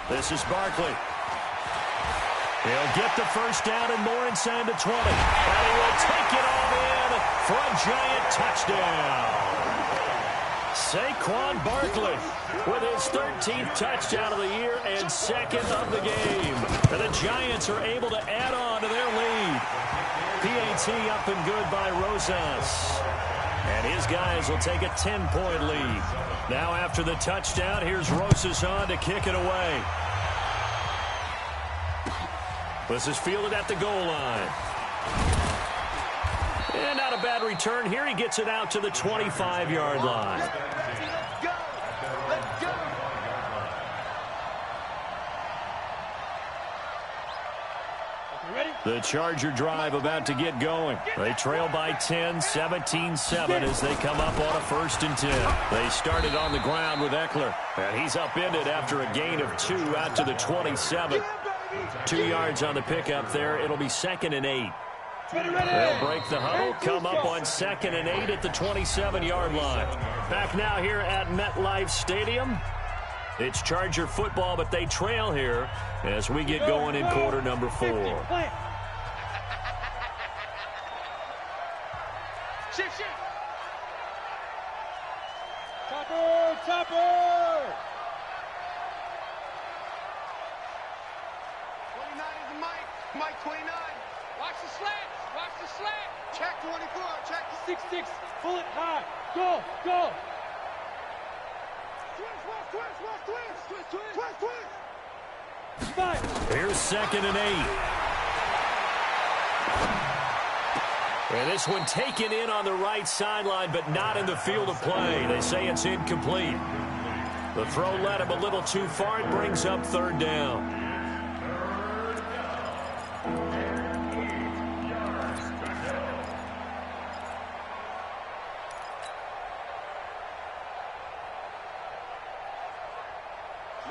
This is Barkley. He'll get the first down and more inside the 20. And he will take it all in for a giant touchdown. Saquon Barkley with his 13th touchdown of the year and 2nd of the game. And the Giants are able to add on to their lead. PAT up and good by Rosas. And his guys will take a 10-point lead. Now after the touchdown, here's Rosas on to kick it away. This is fielded at the goal line. And not a bad return here. He gets it out to the 25-yard line. Let's go. The Charger drive about to get going. They trail by 10, 17-7 as they come up on a 1st and 10. They started on the ground with Eckler, and he's upended after a gain of 2 out to the 27. 2 yards on the pickup there. It'll be 2nd and 8. They'll break the huddle, come up on 2nd and 8 at the 27-yard line. Back now here at MetLife Stadium. It's Charger football, but they trail here as we get going in quarter number 4. Shift. Topper. 29 is the Mike 29. Watch the slant. Check 24. Check 6. Pull it high. Go. Twist. Here's 2nd and 8. And this one taken in on the right sideline, but not in the field of play. They say it's incomplete. The throw led him a little too far. It brings up 3rd down.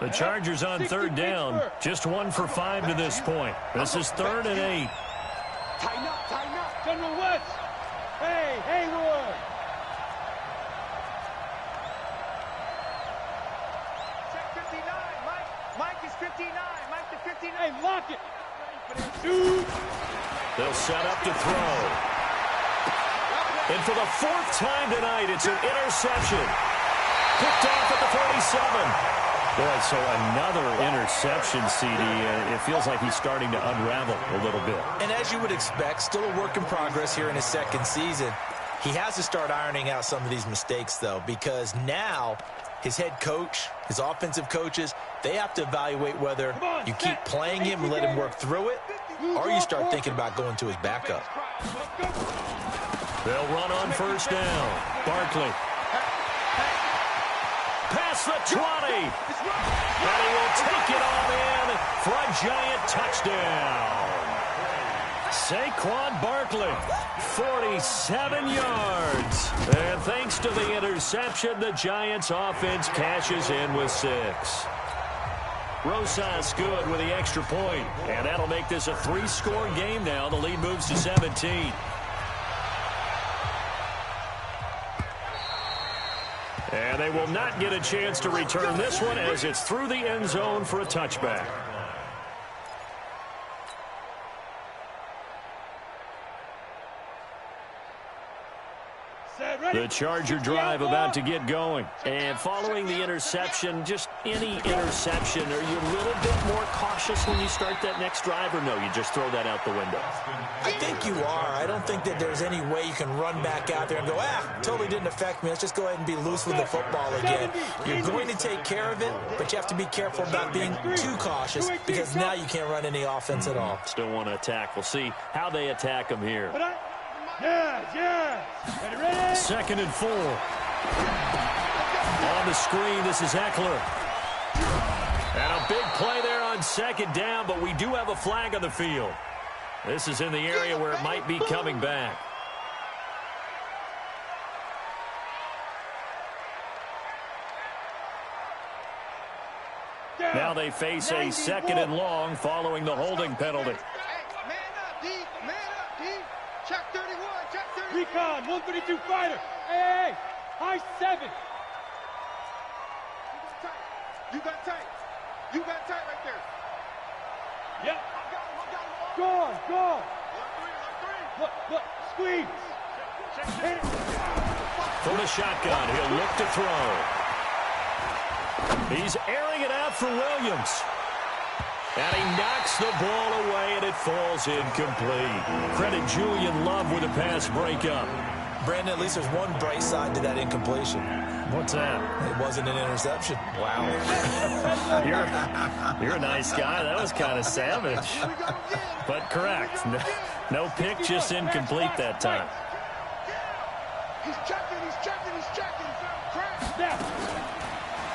The Chargers on 3rd down. Just 1 for 5 to this point. This is 3rd and 8. Tighten up, tighten up. General West. Hey, Haywood. Check 59. Mike is 59. Mike to 59. Hey, lock it. Dude. They'll set up to throw. And for the 4th time tonight, it's an interception. Picked off at the 47. Boy, so another interception, CD. It feels like he's starting to unravel a little bit. And as you would expect, still a work in progress here in his 2nd season. He has to start ironing out some of these mistakes, though, because now his head coach, his offensive coaches, they have to evaluate whether you keep playing him and let him work through it, or you start thinking about going to his backup. They'll run on 1st down. Barkley. Past the 20. And he will take it all in for a giant touchdown. Saquon Barkley, 47 yards. And thanks to the interception, the Giants offense cashes in with 6. Rosas good with the extra point. And that'll make this a 3-score game now. The lead moves to 17. And they will not get a chance to return this one as it's through the end zone for a touchback. The Charger drive about to get going. And following the interception, just any interception, are you a little bit more cautious when you start that next drive, or no, you just throw that out the window? I think you are. I don't think that there's any way you can run back out there and go, totally didn't affect me. Let's just go ahead and be loose with the football again. You're going to take care of it, but you have to be careful about being too cautious because now you can't run any offense at all. Still want to attack. We'll see how they attack them here. Yeah. Ready? 2nd and 4. On the screen, this is Eckler. And a big play there on 2nd down, but we do have a flag on the field. This is in the area where it might be coming back. Now they face a 2nd and long following the holding penalty. Man up, D. Check 31, check 31. Recon, 132 fighter. Hey, high 7. You got tight. You got tight right there. Yep. Go. Look, squeeze. Hit it. From the shotgun, he'll look to throw. He's airing it out for Williams. And he knocks the ball away, and it falls incomplete. Credit Julian Love with a pass breakup. Brandon, at least there's one bright side to that incompletion. What's that? It wasn't an interception. Wow. You're a nice guy. That was kind of savage. But correct. No pick, just incomplete that time. He's checking.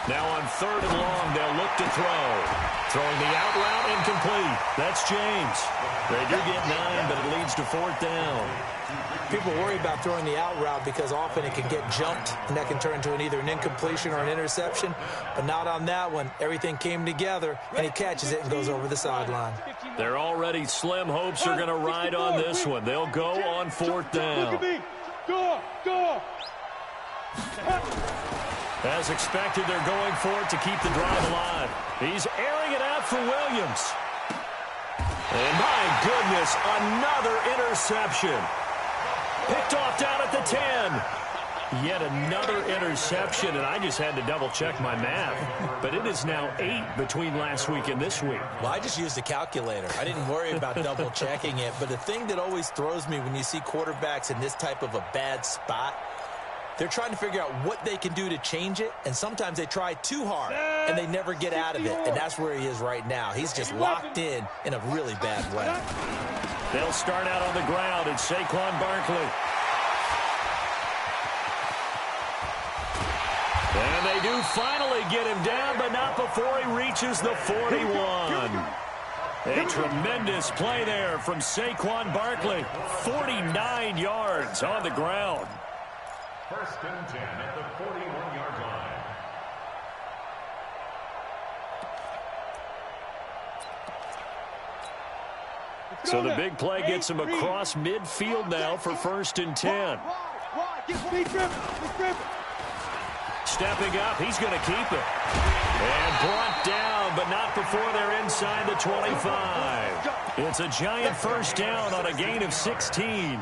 Now on 3rd and long, they'll look to throw. Throwing the out route, incomplete. That's James. They do get 9, but it leads to 4th down. People worry about throwing the out route because often it can get jumped, and that can turn into either an incompletion or an interception. But not on that one. Everything came together, and he catches it and goes over the sideline. They're already slim hopes are going to ride on this one. They'll go on 4th down. Look at me. Go. As expected, they're going for it to keep the drive alive. He's airing it out for Williams. And my goodness, another interception. Picked off down at the 10. Yet another interception, and I just had to double-check my math. But it is now 8 between last week and this week. Well, I just used a calculator. I didn't worry about double-checking it. But the thing that always throws me when you see quarterbacks in this type of a bad spot, they're trying to figure out what they can do to change it, and sometimes they try too hard, and they never get out of it, and that's where he is right now. He's just locked in a really bad way. They'll start out on the ground, and Saquon Barkley. And they do finally get him down, but not before he reaches the 41. A tremendous play there from Saquon Barkley. 49 yards on the ground. 1st and 10 at the 41-yard line. So the big play gets him across midfield now for 1st and 10. Stepping up, he's going to keep it. And brought down, but not before they're inside the 25. It's a giant first down on a gain of 16.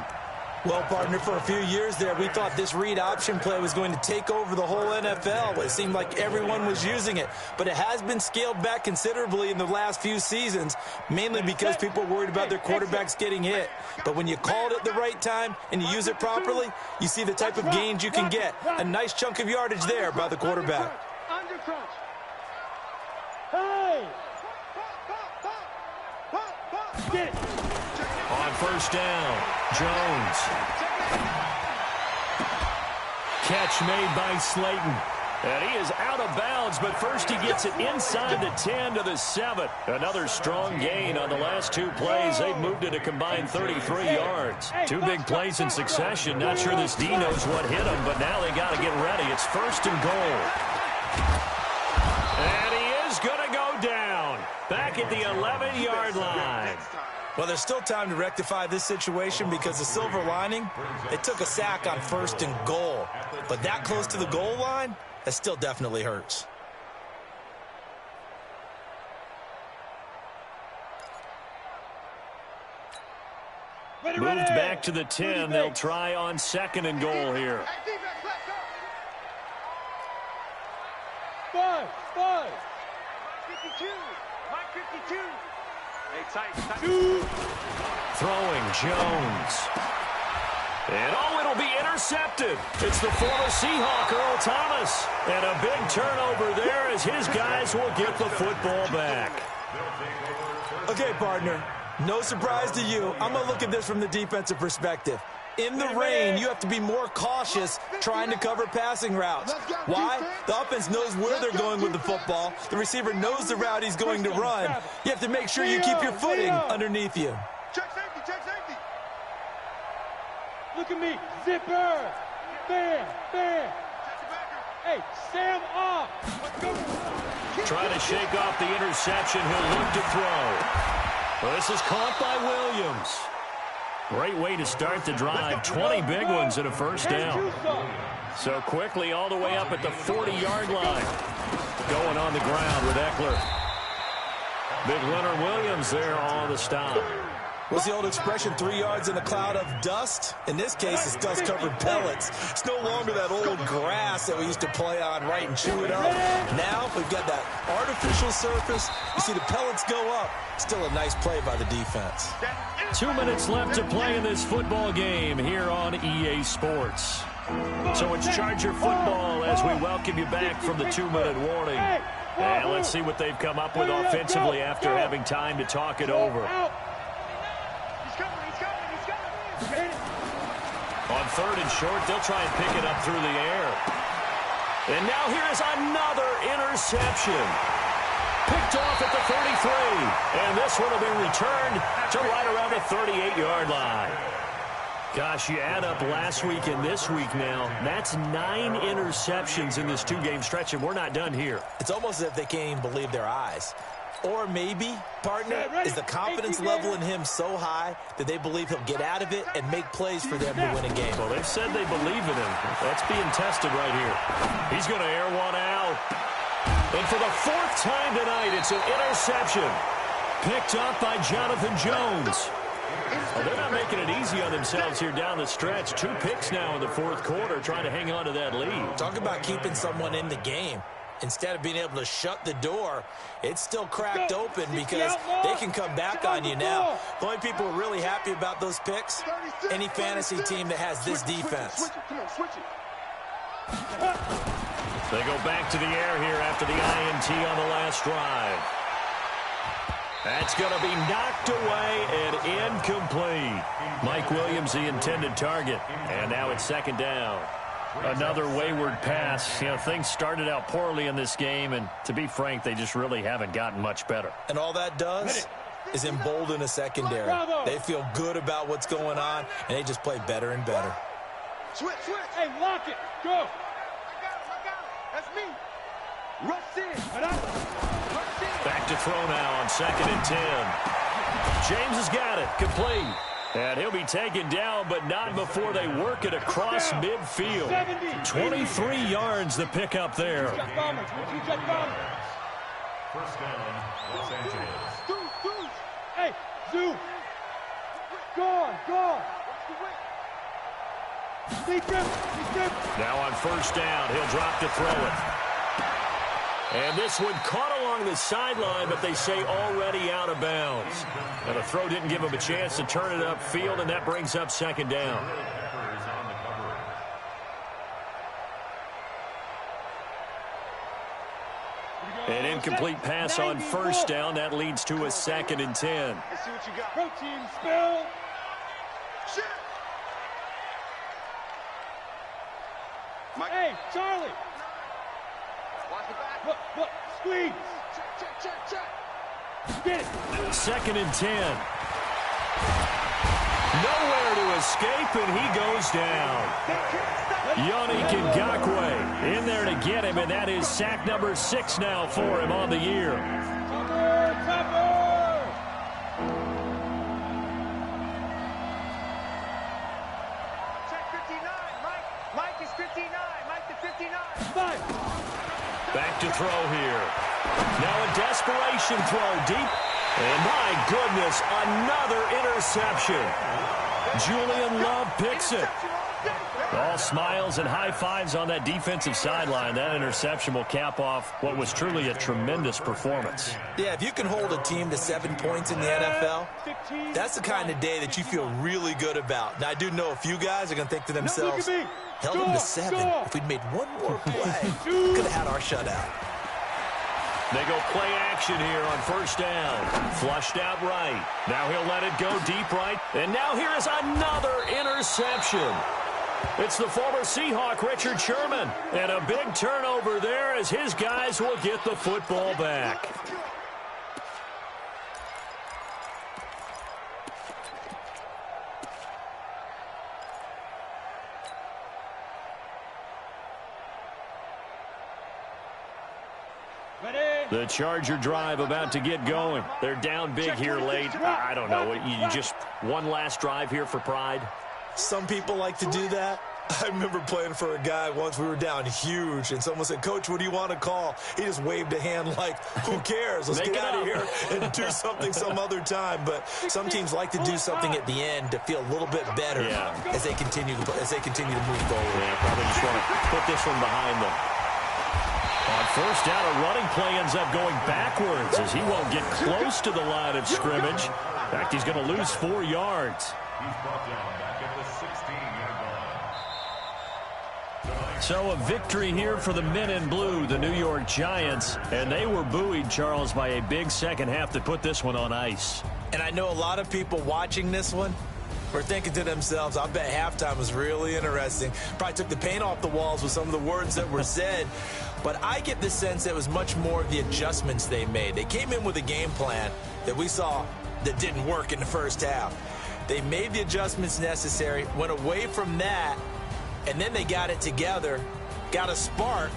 Well, partner, for a few years there, we thought this read option play was going to take over the whole NFL. It seemed like everyone was using it, but it has been scaled back considerably in the last few seasons, mainly because people are worried about their quarterbacks getting hit. But when you call it at the right time and you use it properly, you see the type of gains you can get. A nice chunk of yardage there by the quarterback. On first down, Jones. Catch made by Slayton. And he is out of bounds, but first he gets it inside the 10 to the 7. Another strong gain on the last 2 plays. They've moved it a combined 33 yards. 2 big plays in succession. Not sure this D knows what hit him, but now they got to get ready. It's 1st and goal. And he is going to go down. Back at the 11-yard line. Well, there's still time to rectify this situation because the silver lining, they took a sack on 1st and goal. But that close to the goal line, that still definitely hurts. Moved back to the 10. They'll try on 2nd and goal here. 52. Mike 52. Throwing Jones. And it'll be intercepted. It's the former Seahawk, Earl Thomas. And a big turnover there as his guys will get the football back. Okay, partner, no surprise to you. I'm going to look at this from the defensive perspective. In the rain, you have to be more cautious trying to cover passing routes. Why? The offense knows where they're going with the football. The receiver knows the route he's going to run. You have to make sure you keep your footing underneath you. Check safety, check safety. Look at me. Zipper. Bam, bam. Hey, Sam off. Trying to shake off the interception. He'll look to throw. Well, this is caught by Williams. Great way to start the drive. 20 big ones and a first down. So quickly all the way up at the 40-yard line. Going on the ground with Eckler. Big Leonard Williams there on the stop. What's the old expression, 3 yards in a cloud of dust? In this case, it's dust-covered pellets. It's no longer that old grass that we used to play on, right, and chew it up. Now we've got that artificial surface. You see the pellets go up. Still a nice play by the defense. 2 minutes left to play in this football game here on EA Sports. So it's Charger football as we welcome you back from the 2-minute warning. And let's see what they've come up with offensively after having time to talk it over. On 3rd and short, they'll try and pick it up through the air. And now here's another interception. Picked off at the 33. And this one will be returned to right around the 38-yard line. Gosh, you add up last week and this week now, that's 9 interceptions in this 2-game stretch, and we're not done here. It's almost as if they can't even believe their eyes. Or maybe, partner, is the confidence level in him so high that they believe he'll get out of it and make plays for them to win a game. Well, they've said they believe in him. That's being tested right here. He's going to air one out. And for the 4th time tonight, it's an interception. Picked up by Jonathan Jones. Well, they're not making it easy on themselves here down the stretch. 2 picks now in the 4th quarter, trying to hang on to that lead. Talk about keeping someone in the game. Instead of being able to shut the door, it's still cracked open because they can come back on you now. The only people who are really happy about those picks, any fantasy team that has this defense. They go back to the air here after the INT on the last drive. That's going to be knocked away and incomplete. Mike Williams, the intended target. And now it's 2nd down. Another wayward pass. You know, things started out poorly in this game, and to be frank, they just really haven't gotten much better. And all that does is embolden a secondary. They feel good about what's going on, and they just play better and better. Switch. Hey, lock it. Go. I got it. That's me. Rush in. Back to throw now on 2nd and 10. James has got it. Complete. And he'll be taken down, but not before they work it across midfield. 23 yards the pickup there. First down, Los Angeles. Hey, Zoo. Gone. Now on first down, he'll drop to throw it. And this one caught along the sideline, but they say already out of bounds. Now the throw didn't give him a chance to turn it upfield, and that brings up second down. An incomplete pass on first down. That leads to a 2nd and 10. Let's see what you got. Protein spill. Shit. Mike. Hey, Charlie. Watch the back. Look, squeeze. Check. Get it. 2nd and 10. Nowhere to escape, and he goes down. Yannick Ngakoue in there to get him, and that is sack number 6 now for him on the year. Tupper. Check 59. Mike is 59. Mike to 59. Five. Back to throw here. Now a desperation throw deep. And my goodness, another interception. Julian Love picks it. All smiles and high fives on that defensive sideline. That interception will cap off what was truly a tremendous performance. Yeah, if you can hold a team to 7 points in the NFL, that's the kind of day that you feel really good about. Now, I do know a few guys are going to think to themselves, held them to 7. If we'd made one more play, could have had our shutout. They go play action here on first down. Flushed out right. Now he'll let it go deep right. And now here is another interception. It's the former Seahawk, Richard Sherman. And a big turnover there as his guys will get the football back. The Charger drive about to get going. They're down big here late. I don't know. You just one last drive here for pride? Some people like to do that. I remember playing for a guy once. We were down huge, and someone said, "Coach, what do you want to call?" He just waved a hand like, who cares? Let's get out of here and do something some other time. But some teams like to do something at the end to feel a little bit better as they continue to move forward. Yeah, probably just want to put this one behind them. On first down, a running play ends up going backwards as he won't get close to the line of scrimmage. In fact, he's going to lose 4 yards. He's brought down back at the 16-yard line. So a victory here for the men in blue, the New York Giants. And they were buoyed, Charles, by a big second half to put this one on ice. And I know a lot of people watching this one were thinking to themselves, I bet halftime was really interesting. Probably took the paint off the walls with some of the words that were said. But I get the sense that it was much more of the adjustments they made. They came in with a game plan that we saw that didn't work in the first half. They made the adjustments necessary, went away from that, and then they got it together, got a spark,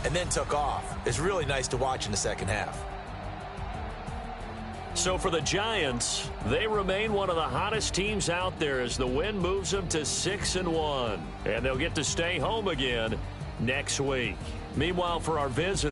and then took off. It's really nice to watch in the second half. So for the Giants, they remain one of the hottest teams out there as the win moves them to 6-1. And they'll get to stay home again next week. Meanwhile, for our visit.